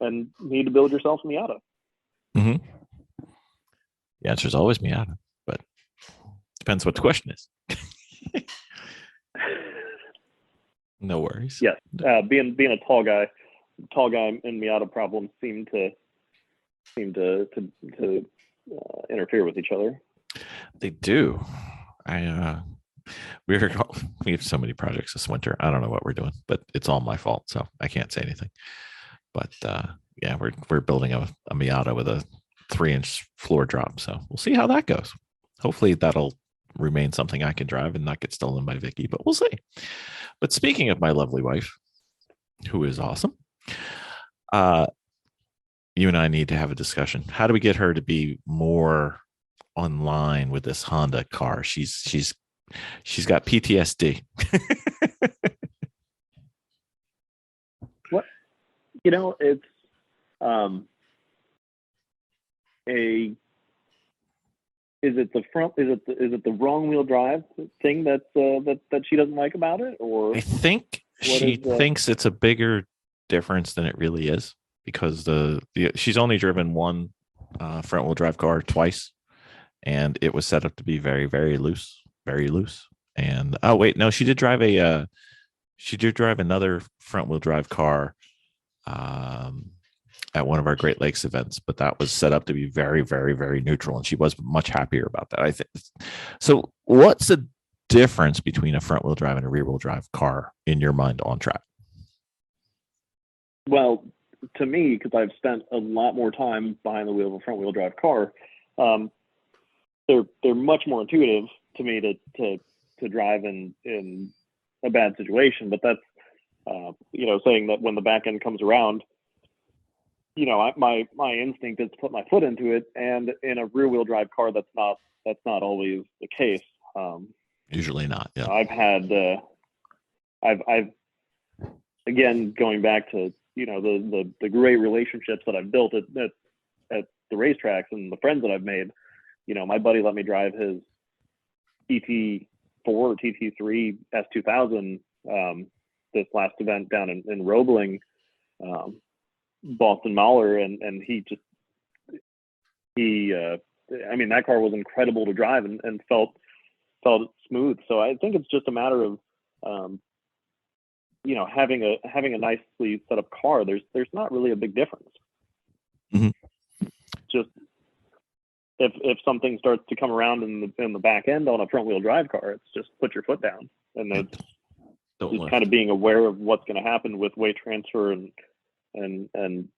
and need to build yourself a Miata. Mm-hmm. The answer is always Miata, but depends what the question is. No worries. Yes, being a tall guy and Miata problems seem to interfere with each other. They do. We have so many projects this winter. I don't know what we're doing, but it's all my fault, so I can't say anything. But yeah, we're building a Miata with a 3-inch floor drop, so we'll see how that goes. Hopefully that'll remain something I can drive and not get stolen by Vicki, but we'll see. But speaking of my lovely wife, who is awesome, you and I need to have a discussion. How do we get her to be more online with this Honda car? She's got PTSD. What? It's is it the wrong wheel drive thing that she doesn't like about it, or I think she thinks it's a bigger difference than it really is, because she's only driven one front wheel drive car twice, and it was set up to be very, very loose. And oh wait, no, she did drive another front wheel drive car at one of our Great Lakes events, but that was set up to be very, very, very neutral, and she was much happier about that, I think. So what's the difference between a front wheel drive and a rear wheel drive car in your mind on track? Well, to me, because I've spent a lot more time behind the wheel of a front wheel drive car, they're much more intuitive to me to drive in a bad situation. But that's saying that when the back end comes around, my instinct is to put my foot into it, and in a rear wheel drive car, that's not always the case. Usually not. Yeah, I've again, going back to the great relationships that I've built at the racetracks and the friends that I've made. My buddy let me drive his TT4 or TT3 S2000 this last event down in Roebling, Boston Mahler, and that car was incredible to drive and felt smooth. So I think it's just a matter of having a nicely set up car. There's not really a big difference. Mm-hmm. Just if something starts to come around in the back end on a front wheel drive car, it's just put your foot down, and it's just kind of being aware of what's going to happen with weight transfer and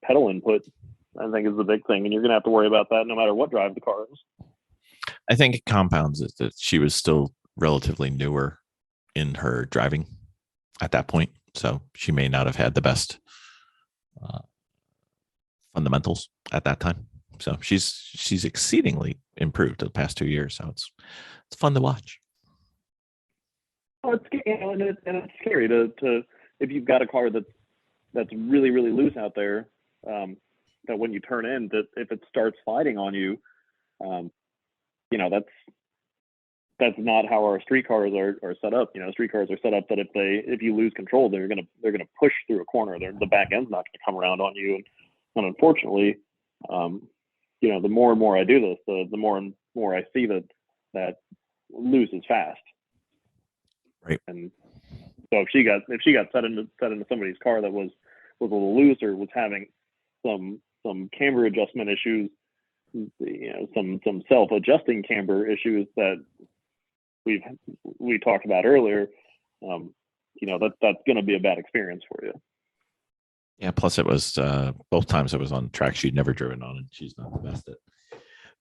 pedal input, I think, is the big thing. And you're going to have to worry about that no matter what drive the car is. I think it compounds it that she was still relatively newer in her driving at that point, so she may not have had the best fundamentals at that time. So she's exceedingly improved the past 2 years. So it's fun to watch. Oh, it's and it's scary to if you've got a car that's really really loose out there, that when you turn in, that if it starts sliding on you, that's not how our street cars are set up. Street cars are set up that if you lose control, they're gonna push through a corner. The back end's not gonna come around on you. And unfortunately, the more and more I do this, the more and more I see that loose is fast. Right. And so if she got set into somebody's car that was a little loose, or was having some camber adjustment issues, some self-adjusting camber issues that we talked about earlier, that's going to be a bad experience for you. Yeah. Plus, it was both times it was on track she'd never driven on, and she's not the best at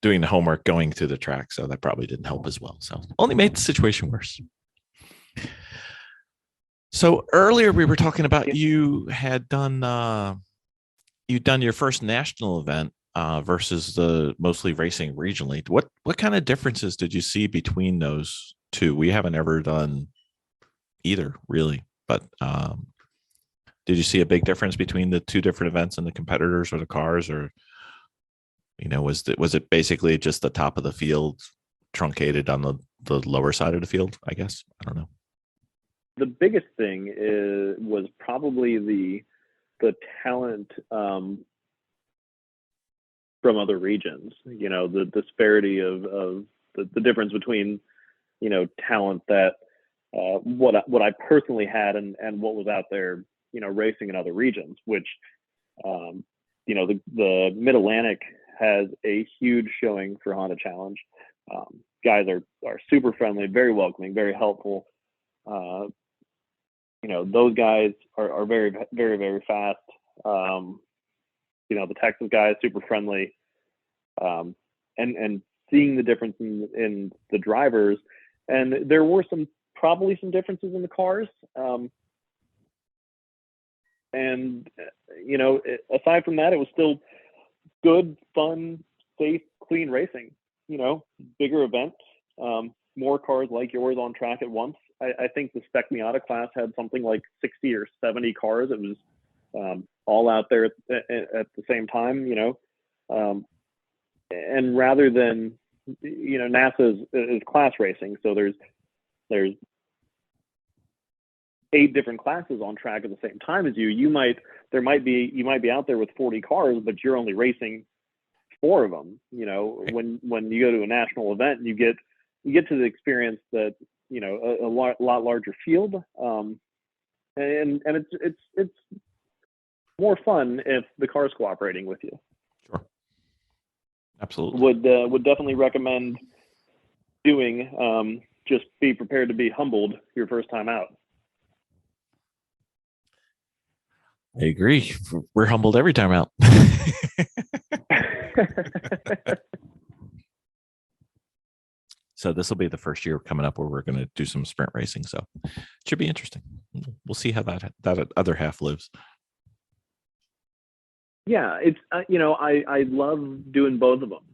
doing the homework going to the track, so that probably didn't help as well. So only made the situation worse. So earlier we were talking about you had done your first national event versus the mostly racing regionally. What kind of differences did you see between those two? We haven't ever done either, really, but did you see a big difference between the two different events and the competitors or the cars, or was it basically just the top of the field truncated on the lower side of the field? I guess I don't know. The biggest thing was probably the talent from other regions. The disparity of the difference between talent that what I personally had and what was out there racing in other regions, which the Mid-Atlantic has a huge showing for Honda Challenge. Guys are super friendly, very welcoming, very helpful. Those guys are very, very, very fast. The Texas guys, super friendly. And seeing the difference in the drivers, and there were probably some differences in the cars. Aside from that, it was still good, fun, safe, clean racing. Bigger event, more cars like yours on track at once. I think the Spec Miata class had something like 60 or 70 cars. It was all out there at the same time, and rather than, NASA is class racing. So there's 8 different classes on track at the same time as you. You might be out there with 40 cars, but you're only racing 4 of them. When you go to a national event, you get to the experience that, a lot larger field. And it's more fun if the car's cooperating with you. Sure. Absolutely. Would definitely recommend doing. Just be prepared to be humbled your first time out. I agree. We're humbled every time out. So this will be the first year coming up where we're going to do some sprint racing. So it should be interesting. We'll see how that other half lives. Yeah, it's I love doing both of them.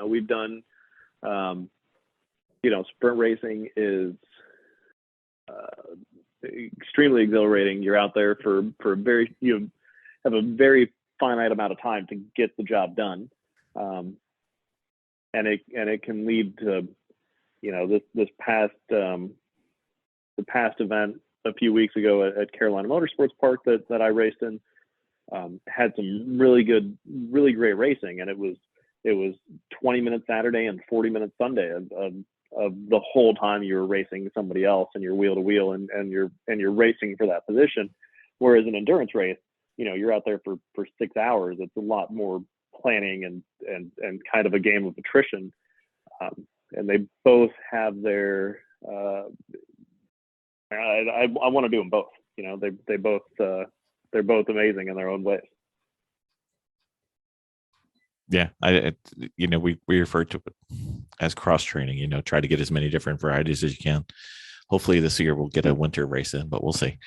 We've done sprint racing is extremely exhilarating. You're out there for you have a very finite amount of time to get the job done, and it can lead to this past the past event a few weeks ago at Carolina Motorsports Park that I raced in had some really great racing, and it was 20 minutes Saturday and 40 minutes Sunday of the whole time you were racing somebody else, and you're wheel to wheel and you're racing for that position. Whereas an endurance race, you're out there for 6 hours. It's a lot more planning and kind of a game of attrition. And they both have their I want to do them both. They're both amazing in their own ways. Yeah, we refer to it as cross training. Try to get as many different varieties as you can. Hopefully this year we'll get a winter race in, but we'll see.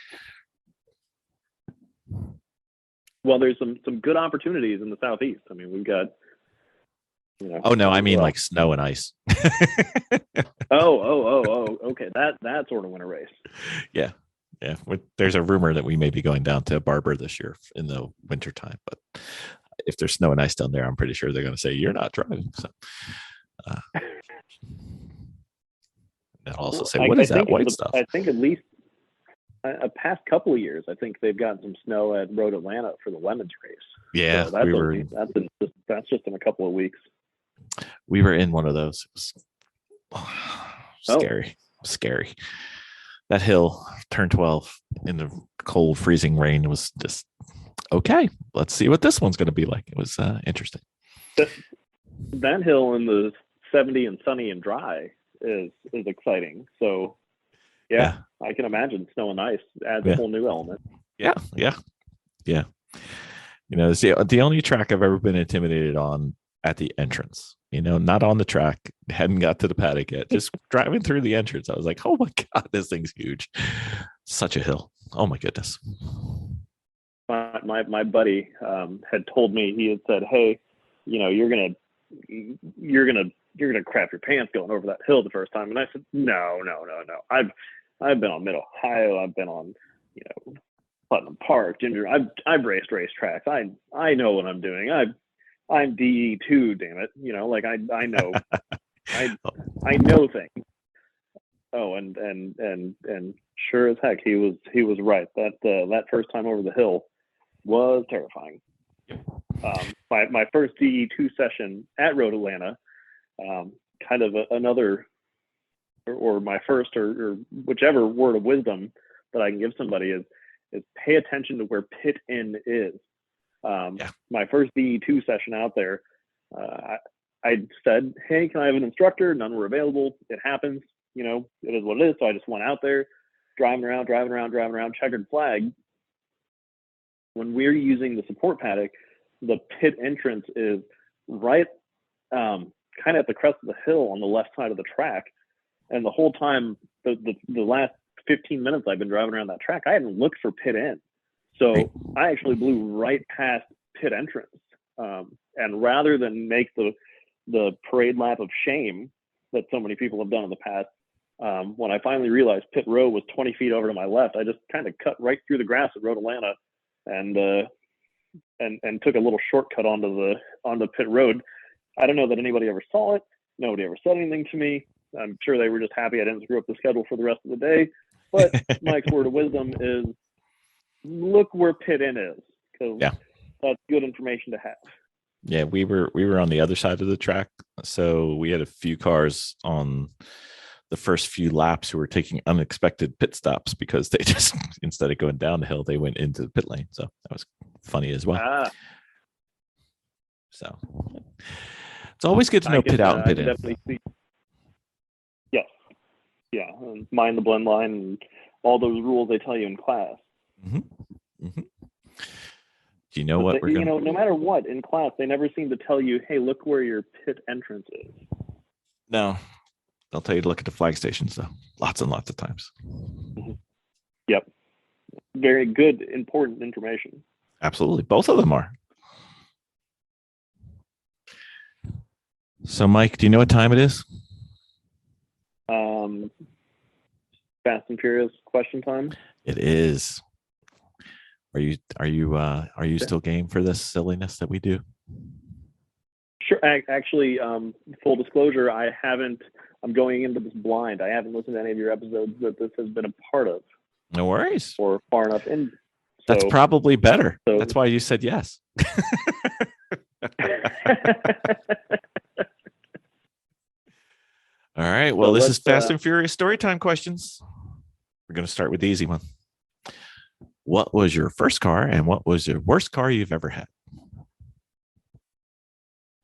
Well, there's some good opportunities in the Southeast. I mean, we've got Oh no, I mean like snow and ice. Okay, that sort of winter race. Yeah. There's a rumor that we may be going down to Barber this year in the winter time, but if there's snow and ice down there, I'm pretty sure they're going to say you're not driving. So they'll also say, "What is that white stuff?" I think at least a past couple of years, I think they've gotten some snow at Road Atlanta for the Lemons race. Yeah, so that's just in a couple of weeks. We were in one of those. It was scary. That hill, turn 12 in the cold, freezing rain was just okay. Let's see what this one's going to be like. It was interesting. That hill in the 70 and sunny and dry is exciting. So yeah, I can imagine snow and ice adds a whole new element. Yeah. It's the only track I've ever been intimidated on at the entrance. Not on the track, hadn't got to the paddock yet. Just driving through the entrance, I was like, "Oh my god, this thing's huge! Such a hill! Oh my goodness!" My buddy had told me, he had said, "Hey, you're gonna crap your pants going over that hill the first time." And I said, "No. I've been on Mid Ohio. I've been on Putnam Park, Ginger. I've raced racetracks. I know what I'm doing. I'm DE2, damn it. I know, I know things." Oh, and sure as heck, he was right. That first time over the hill was terrifying. My first DE2 session at Road Atlanta, kind of another, or my first, or whichever word of wisdom that I can give somebody is pay attention to where pit in is. My first DE2 session out there, I said, "Hey, can I have an instructor?" None were available. It happens, it is what it is. So I just went out there, driving around, checkered flag. When we're using the support paddock, the pit entrance is right kind of at the crest of the hill on the left side of the track. And the whole time, the last 15 minutes I've been driving around that track, I hadn't looked for pit in. So I actually blew right past pit entrance. And rather than make the parade lap of shame that so many people have done in the past, when I finally realized pit row was 20 feet over to my left, I just kind of cut right through the grass at Road Atlanta and took a little shortcut onto pit road. I don't know that anybody ever saw it. Nobody ever said anything to me. I'm sure they were just happy I didn't screw up the schedule for the rest of the day. But Mike's word of wisdom is look where pit in is, because that's good information to have. Yeah, we were on the other side of the track, so we had a few cars on the first few laps who were taking unexpected pit stops because they just, instead of going down the hill, they went into the pit lane. So that was funny as well. So it's always good to know pit out and pit in. Yes. Yeah. And mind the blend line and all those rules they tell you in class. Mm-hmm. Mm-hmm. Do you know what we're going to... no matter what, in class, they never seem to tell you, "Hey, look where your pit entrance is." No. They'll tell you to look at the flag stations, though. Lots and lots of times. Mm-hmm. Yep. Very good, important information. Absolutely. Both of them are. So, Mike, do you know what time it is? Fast and Furious question time. It is. Are you still game for this silliness that we do? Sure. Actually, full disclosure, I haven't. I'm going into this blind. I haven't listened to any of your episodes that this has been a part of. No worries. Or far enough in. That's probably better. That's why you said yes. All right. Well, this is Fast and Furious Storytime questions. We're going to start with the easy one. What was your first car and what was your worst car you've ever had?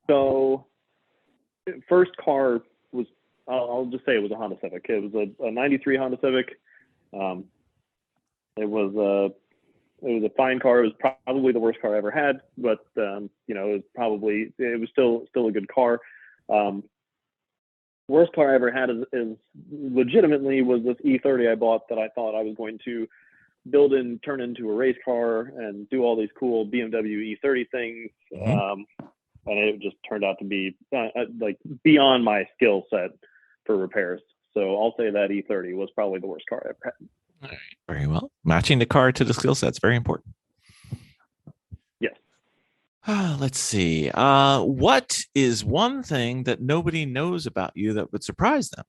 So, first car was, I'll just say it was a Honda Civic. It was a 93 Honda Civic. It was a fine car. It was probably the worst car I ever had, but it was still a good car. Worst car I ever had is legitimately was this E30 I bought that I thought I was going to build and turn into a race car and do all these cool BMW E30 things. Mm-hmm. and it just turned out to be like beyond my skill set for repairs. So I'll say that E30 was probably the worst car I've had. All right. Very well. Matching the car to the skill set is very important. Yes. Let's see. What is one thing that nobody knows about you that would surprise them?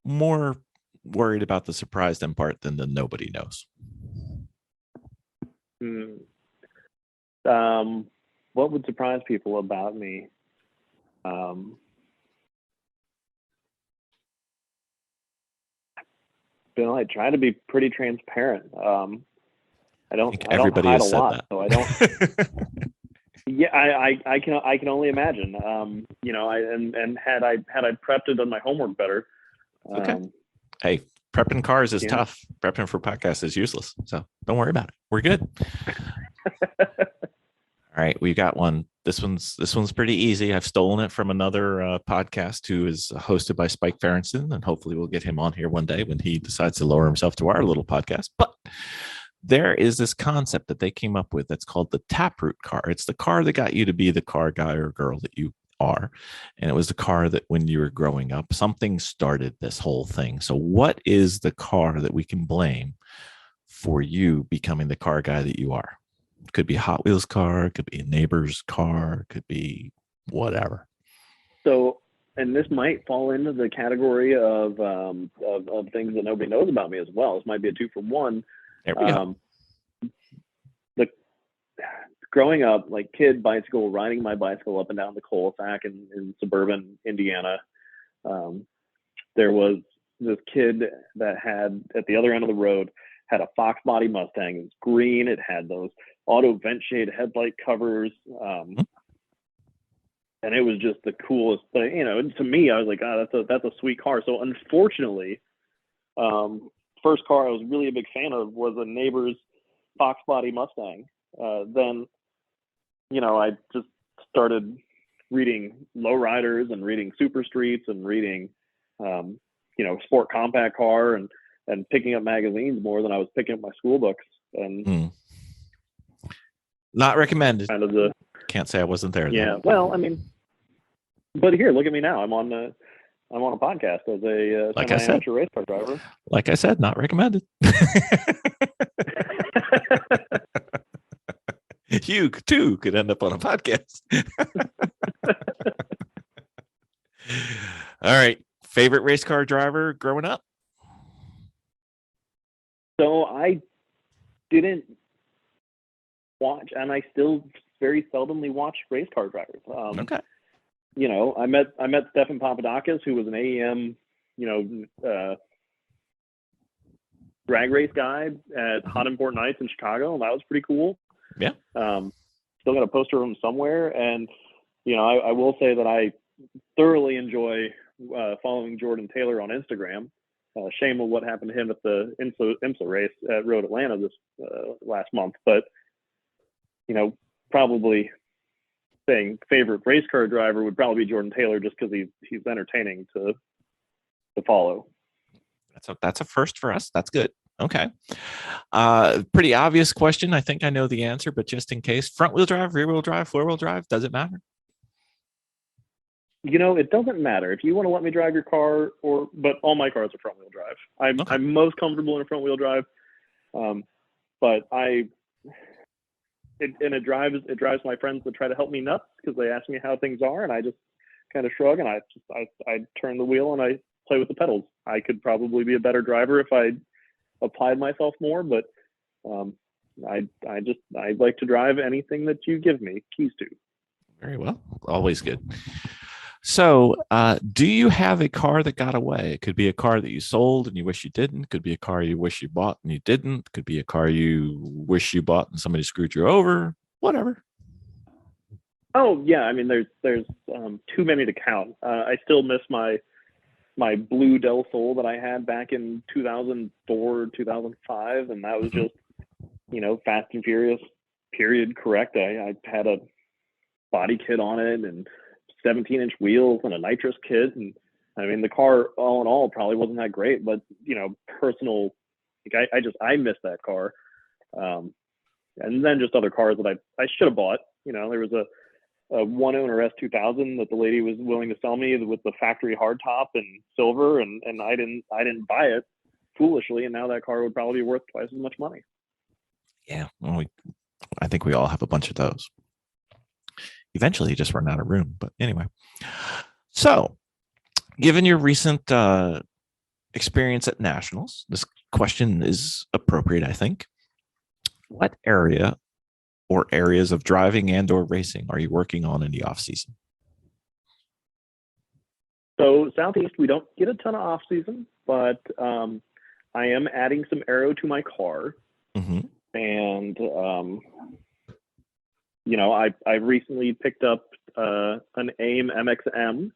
More worried about the surprise them part than the nobody knows. What would surprise people about me? Bill, I try to be pretty transparent. I don't hide a lot, so I don't. Yeah, I can only imagine. You know, had I prepped and done my homework better. Okay. Hey, prepping cars is tough. Prepping for podcasts is useless. So don't worry about it. We're good. All right, we got one. This one's pretty easy. I've stolen it from another podcast who is hosted by Spike Ferenczen, and hopefully we'll get him on here one day when he decides to lower himself to our little podcast. But there is this concept that they came up with that's called the taproot car. It's the car that got you to be the car guy or girl that you are. And it was the car that when you were growing up, something started this whole thing. So what is the car that we can blame for you becoming the car guy that you are? Could be a Hot Wheels car, could be a neighbor's car, could be whatever. So, and this might fall into the category of things that nobody knows about me as well. This might be a 2-for-1. There we go. Growing up, like kid bicycle, riding my bicycle up and down the cul-de-sac in suburban Indiana, there was this kid that had, at the other end of the road, had a Fox body Mustang. It was green. It had those auto vent shade headlight covers. And it was just the coolest thing, you know. And to me, I was like, oh, that's a sweet car. So unfortunately, first car I was really a big fan of was a neighbor's Fox body Mustang. Then, you know, I just started reading lowriders and reading super streets and reading, you know, sport compact car and picking up magazines more than I was picking up my school books. And not recommended. Kind of can't say I wasn't there. Yeah. Though. Well, I mean, but here, look at me now. I'm on a podcast as a like amateur race car driver. Like I said, not recommended. You too could end up on a podcast. All right. Favorite race car driver growing up? So I didn't watch, and I still very seldomly watch race car drivers. Okay. You know, I met Stefan Papadakis, who was an AEM, you know, drag race guy at Hot Import Nights in Chicago, and that was pretty cool. Yeah. Still got a poster of him somewhere, and you know, I will say that I thoroughly enjoy following Jordan Taylor on Instagram. Shame of what happened to him at the IMSA race at Road Atlanta this last month, but you know, probably saying favorite race car driver would probably be Jordan Taylor, just because he's entertaining to follow. That's a first for us. That's good. Okay. Pretty obvious question. I think I know the answer, but just in case, front wheel drive, rear wheel drive, four wheel drive, does it matter? You know, it doesn't matter. If you want to let me drive your car, but all my cars are front wheel drive. I'm most comfortable in a front wheel drive. But it drives my friends to try to help me nuts because they ask me how things are, and I just kind of shrug and I turn the wheel and I play with the pedals. I could probably be a better driver if I applied myself more, but I like to drive anything that you give me keys to. Very well. Always good. So, do you have a car that got away? It could be a car that you sold and you wish you didn't. Could be a car you wish you bought and you didn't. Could be a car you wish you bought and somebody screwed you over. Whatever. Oh yeah, I mean, there's too many to count. I still miss my blue Del Sol that I had back in 2004, 2005, and that was just, you know, Fast and Furious period correct. I had a body kit on it and 17-inch wheels and a nitrous kit, and I mean the car all in all probably wasn't that great, but you know, personal, like I miss that car, and then just other cars that I should have bought. You know, there was one owner S2000 that the lady was willing to sell me with the factory hardtop and silver, and I didn't buy it foolishly, and now that car would probably be worth twice as much money. Yeah, well, I think we all have a bunch of those. Eventually, you just run out of room. But anyway, so given your recent experience at nationals, this question is appropriate, I think. What area or areas of driving and or racing are you working on in the off season? So Southeast, we don't get a ton of off season, but I am adding some aero to my car. Mm-hmm. And I recently picked up an AIM MXM,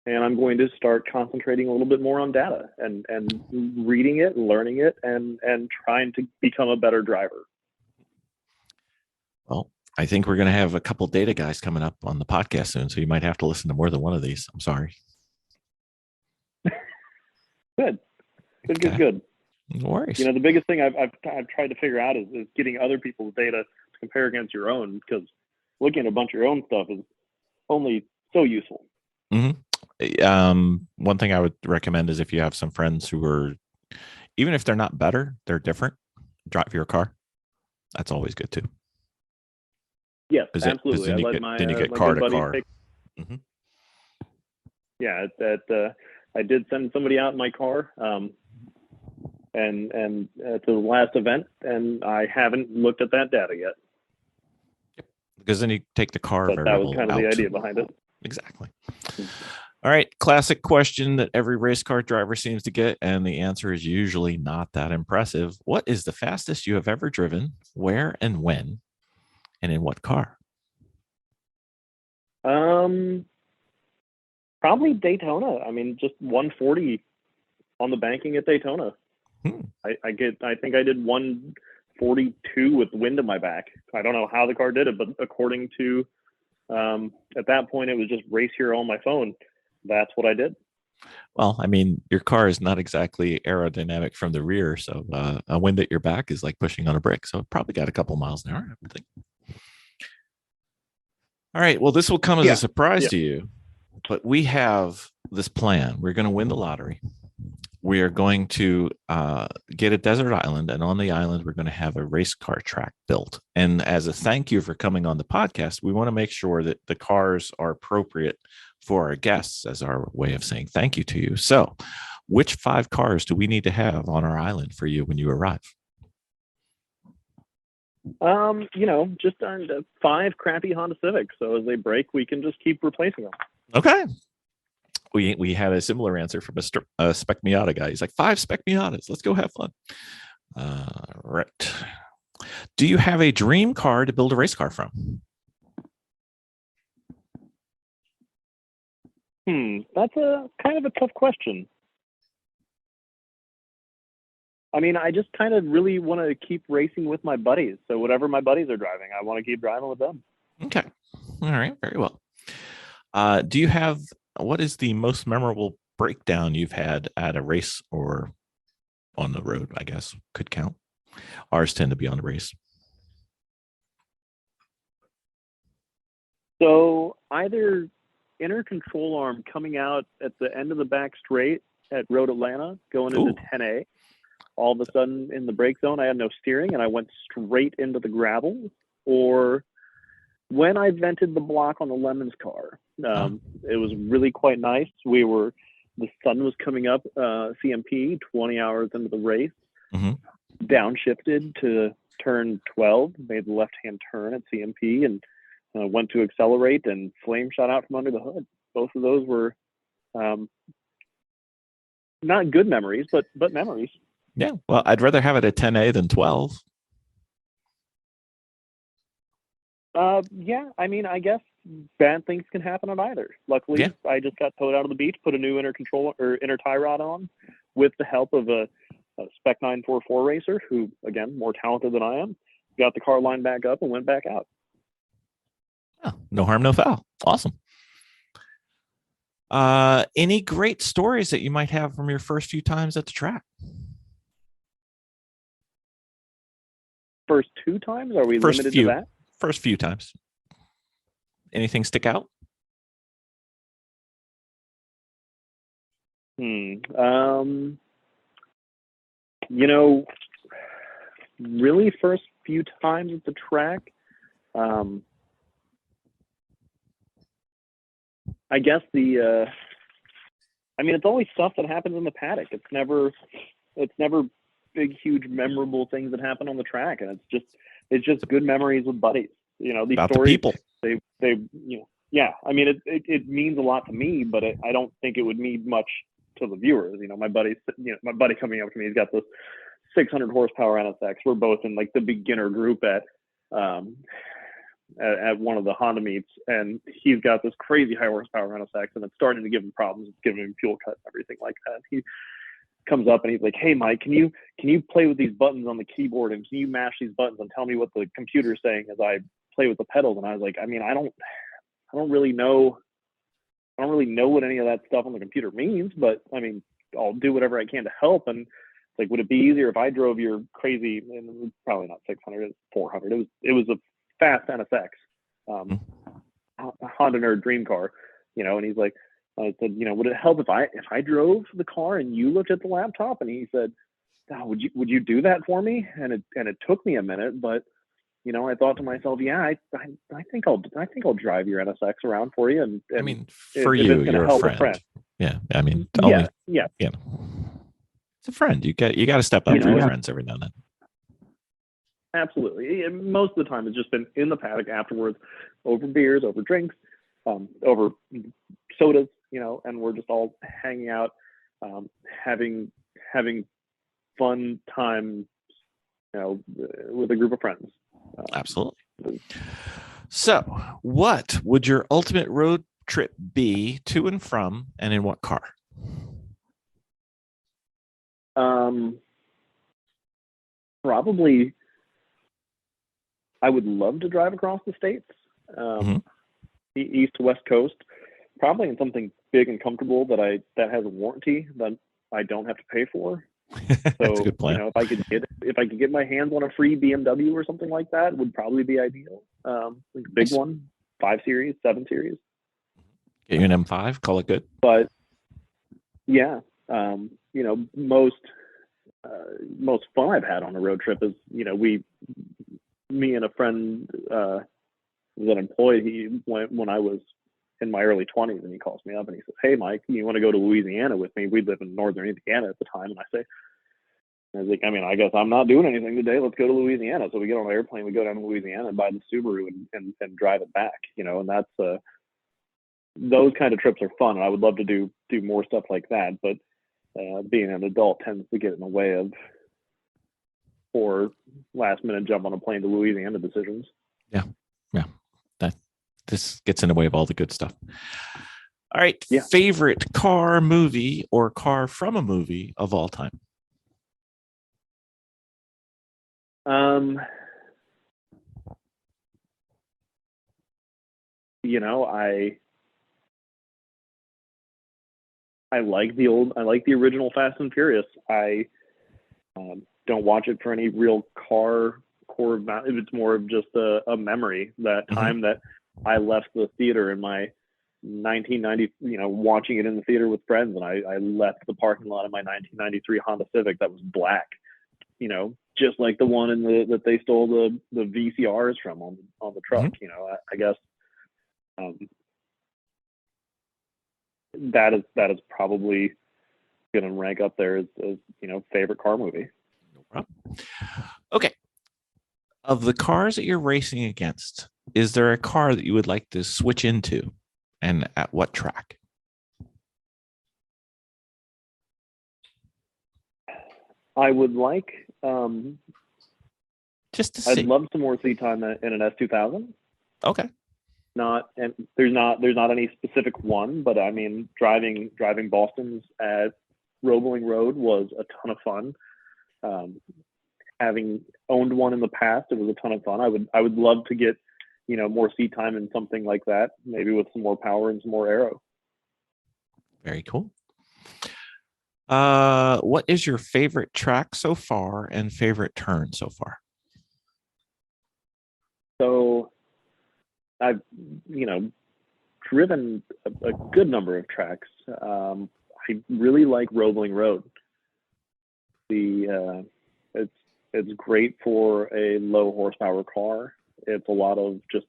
and I'm going to start concentrating a little bit more on data and reading it and learning it and trying to become a better driver. Well, I think we're going to have a couple data guys coming up on the podcast soon, so you might have to listen to more than one of these. I'm sorry. Good. No worries. The biggest thing I've tried to figure out is getting other people's data to compare against your own, because looking at a bunch of your own stuff is only so useful. Mm-hmm. One thing I would recommend is if you have some friends who are, even if they're not better, they're different, drive your car. That's always good too. Yes, absolutely. Then you get car to car. Mm-hmm. Yeah, I did send somebody out in my car, and to the last event, and I haven't looked at that data yet. Because then you take the car. But that was kind of the idea behind it. Exactly. All right, classic question that every race car driver seems to get, and the answer is usually not that impressive. What is the fastest you have ever driven? Where and when? And in what car? Probably Daytona. I mean, just 140 on the banking at Daytona. I think I did 142 with the wind in my back. I don't know how the car did it, but according to at that point it was just Race Hero on my phone. That's what I did. Well, I mean, your car is not exactly aerodynamic from the rear, so a wind at your back is like pushing on a brick. So it probably got a couple miles an hour, I would think. All right. Well, this will come as a surprise to you, but we have this plan. We're going to win the lottery. We are going to get a desert island, and on the island, we're going to have a race car track built. And as a thank you for coming on the podcast, we want to make sure that the cars are appropriate for our guests as our way of saying thank you to you. So which 5 cars do we need to have on our island for you when you arrive? Just 5 crappy Honda Civics. So as they break, we can just keep replacing them. Okay. We had a similar answer from a Spec Miata guy. He's like, 5 Spec Miatas. Let's go have fun. Right. Do you have a dream car to build a race car from? That's a kind of a tough question. I mean, I just kind of really want to keep racing with my buddies. So whatever my buddies are driving, I want to keep driving with them. Okay. All right. Very well. What is the most memorable breakdown you've had at a race or on the road, I guess, could count? Ours tend to be on the race. So either inner control arm coming out at the end of the back straight at Road Atlanta, going into 10A. All of a sudden in the brake zone, I had no steering and I went straight into the gravel. Or when I vented the block on the Lemons car, it was really quite nice. The sun was coming up, CMP 20 hours into the race, downshifted to turn 12, made the left-hand turn at CMP and went to accelerate and flame shot out from under the hood. Both of those were not good memories, but memories. Yeah. Well, I'd rather have it at 10A than 12. Yeah. I mean, I guess bad things can happen on either. Luckily, I just got towed out of the beach, put a new inner tie rod on with the help of a Spec 944 racer who, again, more talented than I am, got the car lined back up and went back out. Oh, no harm, no foul. Awesome. Any great stories that you might have from your first few times at the track? First 2 times? Are we limited to that? First few times. Anything stick out? Really first few times at the track, I guess it's always stuff that happens in the paddock. It's never big, huge, memorable things that happen on the track, and it's just good memories with buddies. These About stories, the people. It means a lot to me, but I don't think it would mean much to the viewers. My buddy coming up to me, he's got this 600 horsepower NSX. We're both in like the beginner group at one of the Honda meets, and he's got this crazy high horsepower NSX, and it's starting to give him problems, giving him fuel cut and everything like that. He comes up and he's like, "Hey Mike, can you play with these buttons on the keyboard, and can you mash these buttons and tell me what the computer's saying as I play with the pedals?" And I was like, I don't really know what any of that stuff on the computer means, but I'll do whatever I can to help. And it's like, would it be easier if I drove your crazy, and probably not 600, it's 400. It was a fast NSX, Honda nerd dream car, and he's like, I said, would it help if I drove the car and you looked at the laptop? And he said, oh, would you do that for me? And it took me a minute, but I thought to myself, yeah, I think I'll drive your NSX around for you. And for you, you're a friend. Yeah. Yeah. It's a friend. You got to step up for your friends every now and then. Absolutely. And most of the time it's just been in the paddock afterwards, over beers, over drinks, over sodas, and we're just all hanging out, having fun time, with a group of friends. Absolutely. So what would your ultimate road trip be, to and from, and in what car? Probably I would love to drive across the states, east to west coast, probably in something big and comfortable that has a warranty that I don't have to pay for. That's So, a good plan. if I could get my hands on a free BMW or something like that, would probably be ideal. Like a big one, 5 Series, 7 Series. Get you an M5, call it good. But yeah, most fun I've had on a road trip is, me and a friend was employed. He went when I was in my early 20s, and he calls me up and he says, "Hey Mike, you want to go to Louisiana with me?" We live in northern Indiana at the time, and I was like, I guess I'm not doing anything today. Let's go to Louisiana. So we get on an airplane, we go down to Louisiana and buy the Subaru and drive it back. And that's those kind of trips are fun, and I would love to do more stuff like that. But being an adult tends to get in the way of poor last minute jump on a plane to Louisiana decisions. Yeah. This gets in the way of all the good stuff. All right. Yeah. Favorite car, movie, or car from a movie of all time? I like the original Fast and Furious. I don't watch it for any real core value. It's more of just a memory. That time that I left the theater in my 1990, watching it in the theater with friends, and I left the parking lot of my 1993 Honda Civic that was black, just like the one that they stole the VCRs from on the truck. I guess that is probably going to rank up there as favorite car movie. No problem. Okay. Of the cars that you're racing against, is there a car that you would like to switch into, and at what track? I would like just to see. I'd love some more seat time in an S2000. Okay. There's not any specific one, but driving Boston's at Roebling Road was a ton of fun. Having owned one in the past, it was a ton of fun. I would love to get more seat time in something like that, maybe with some more power and some more aero. Very cool. What is your favorite track so far and favorite turn so far? So I've driven a good number of tracks. I really like Roebling Road. It's great for a low horsepower car. It's a lot of just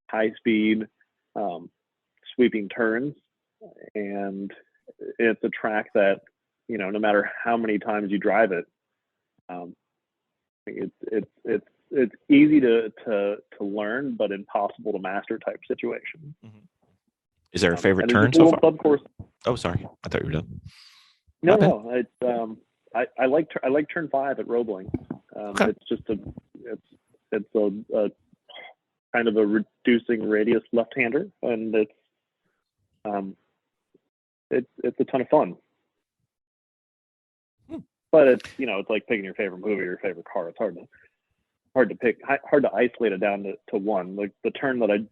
high speed, sweeping turns, and it's a track that, no matter how many times you drive it, it's easy to learn, but impossible to master type situation. Mm-hmm. Is there a favorite turn so far? Club course. Oh, sorry, I thought you were done. No. It's I like turn 5 at Roebling. Okay. It's just a kind of a reducing radius left-hander, and it's a ton of fun. But it's like picking your favorite movie or your favorite car. It's hard to pick, hard to isolate it down to one. Like the turns that I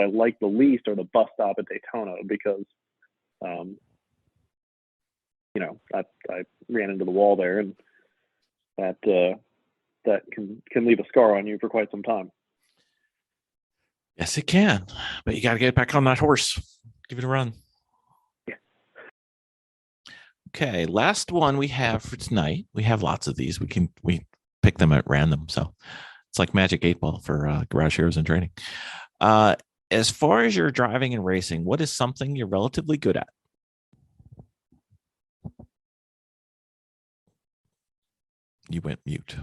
like the least are the bus stop at Daytona, because I ran into the wall there, and that can leave a scar on you for quite some time. Yes, it can, but you got to get back on that horse. Give it a run. Yeah. Okay, last one we have for tonight. We have lots of these. We pick them at random, so it's like Magic 8-Ball for Garage Heroes in Training. As far as your driving and racing, what is something you're relatively good at? You went mute.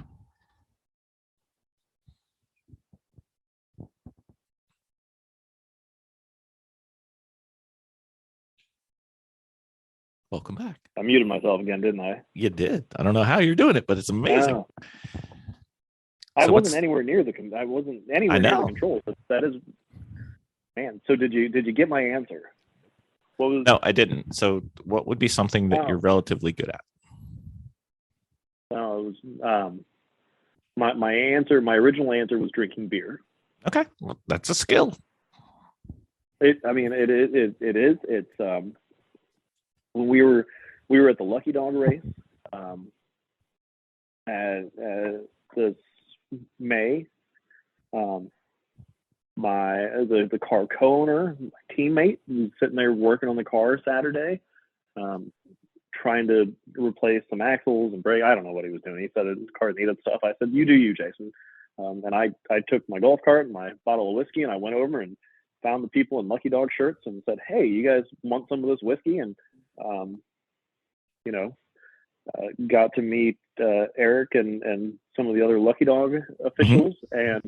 Welcome back. I muted myself again, didn't I? You did. I don't know how you're doing it, but it's amazing. Oh. I wasn't anywhere near the controls. That is, man. So did you get my answer? No, I didn't. So what would be something that you're relatively good at? It was my original answer was drinking beer. Okay, well, that's a skill. It is. It's when we were at the Lucky Dog race this May. The car co-owner, my teammate, was sitting there working on the car Saturday, trying to replace some axles and brake. I don't know what he was doing. He said his car needed stuff. I said, "You do you, Jason." And I took my golf cart and my bottle of whiskey, and I went over and found the people in Lucky Dog shirts and said, "Hey, you guys want some of this whiskey?" And got to meet Eric and some of the other Lucky Dog officials, and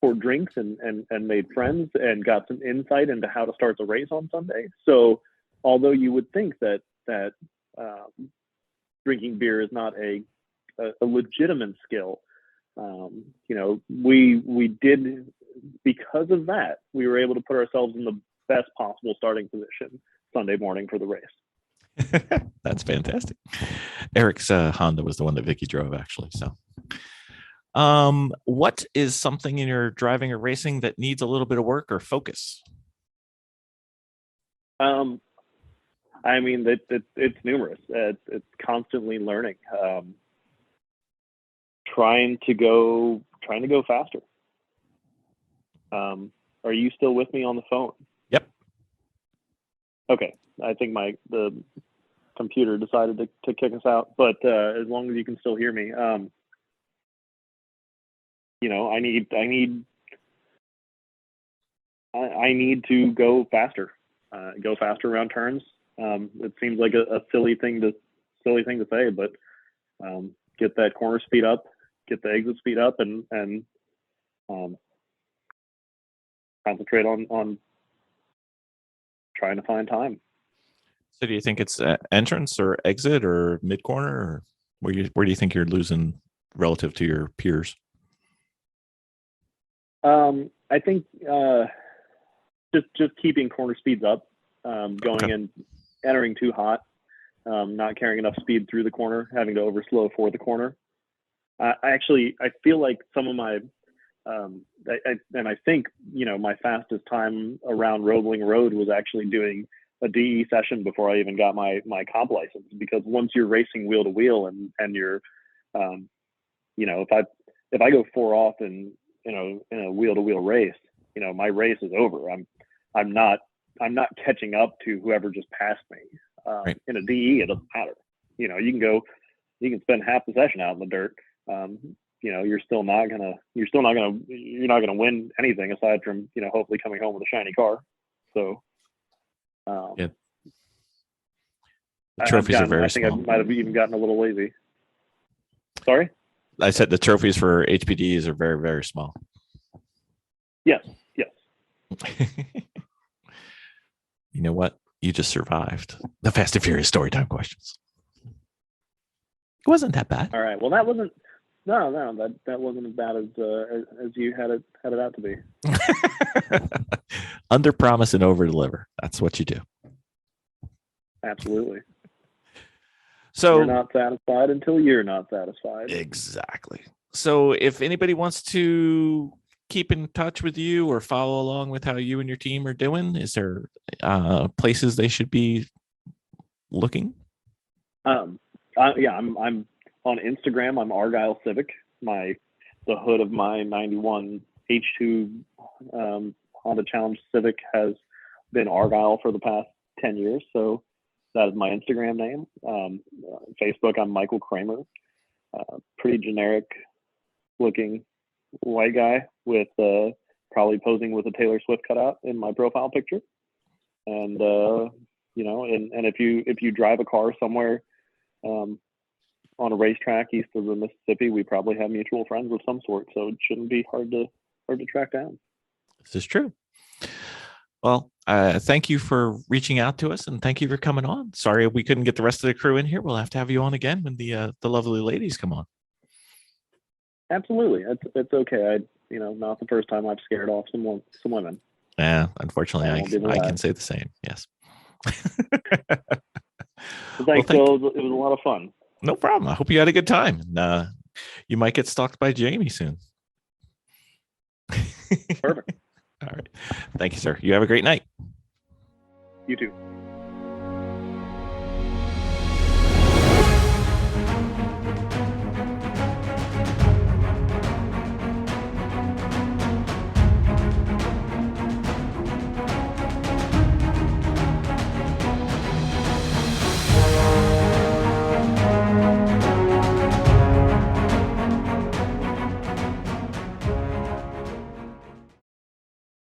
poured drinks and made friends and got some insight into how to start the race on Sunday. So although you would think that drinking beer is not a legitimate skill, we did, because of that, we were able to put ourselves in the best possible starting position Sunday morning for the race. That's fantastic. Eric's Honda was the one that Vicki drove, actually. So what is something in your driving or racing that needs a little bit of work or focus? I mean, it's numerous. It's constantly learning. Trying to go faster. Are you still with me on the phone? Yep. Okay. I think the computer decided to kick us out, but as long as you can still hear me, I need to go faster around turns. It seems like a silly thing to say, but get that corner speed up, get the exit speed up, and concentrate on trying to find time. So do you think it's entrance or exit or mid corner, or where do you think you're losing relative to your peers? I think just keeping corner speeds up, going and entering too hot, not carrying enough speed through the corner, having to overslow for the corner. I feel like some of my I think my fastest time around Roebling Road was actually doing a DE session before I even got my comp license, because once you're racing wheel to wheel and you're if I go 4 off in in a wheel-to-wheel race, my race is over. I'm not catching up to whoever just passed me. Right. In a DE, it doesn't matter. You can spend half the session out in the dirt. You're not gonna win anything aside from hopefully coming home with a shiny car. So yeah. The trophies are very small. I think I might have even gotten a little lazy. Sorry? I said the trophies for HPDs are very, very small. Yes. You know what? You just survived the Fast and Furious storytime questions. It wasn't that bad. All right. Well, that wasn't. No, that wasn't as bad as you had it out to be. Under promise and over deliver. That's what you do. Absolutely. So you're not satisfied until you're not satisfied. Exactly. So if anybody wants to keep in touch with you or follow along with how you and your team are doing, is there places they should be looking? I'm on Instagram. I'm Argyle Civic. The hood of my 91 H2 Honda Challenge Civic has been Argyle for the past 10 years. So that is my Instagram name. Facebook, I'm Michael Kramer. Pretty generic looking white guy with probably posing with a Taylor Swift cutout in my profile picture. And and if you drive a car somewhere on a racetrack east of the Mississippi, we probably have mutual friends of some sort, so it shouldn't be hard to track down. This is true. Well, thank you for reaching out to us, and thank you for coming on. Sorry we couldn't get the rest of the crew in here. We'll have to have you on again when the lovely ladies come on. Absolutely, it's okay. Not the first time I've scared off some women. Yeah, unfortunately, I can say the same. Yes. Thanks, Bill. It was a lot of fun. No problem. I hope you had a good time. And, you might get stalked by Jamie soon. Perfect. All right. Thank you, sir. You have a great night. You too.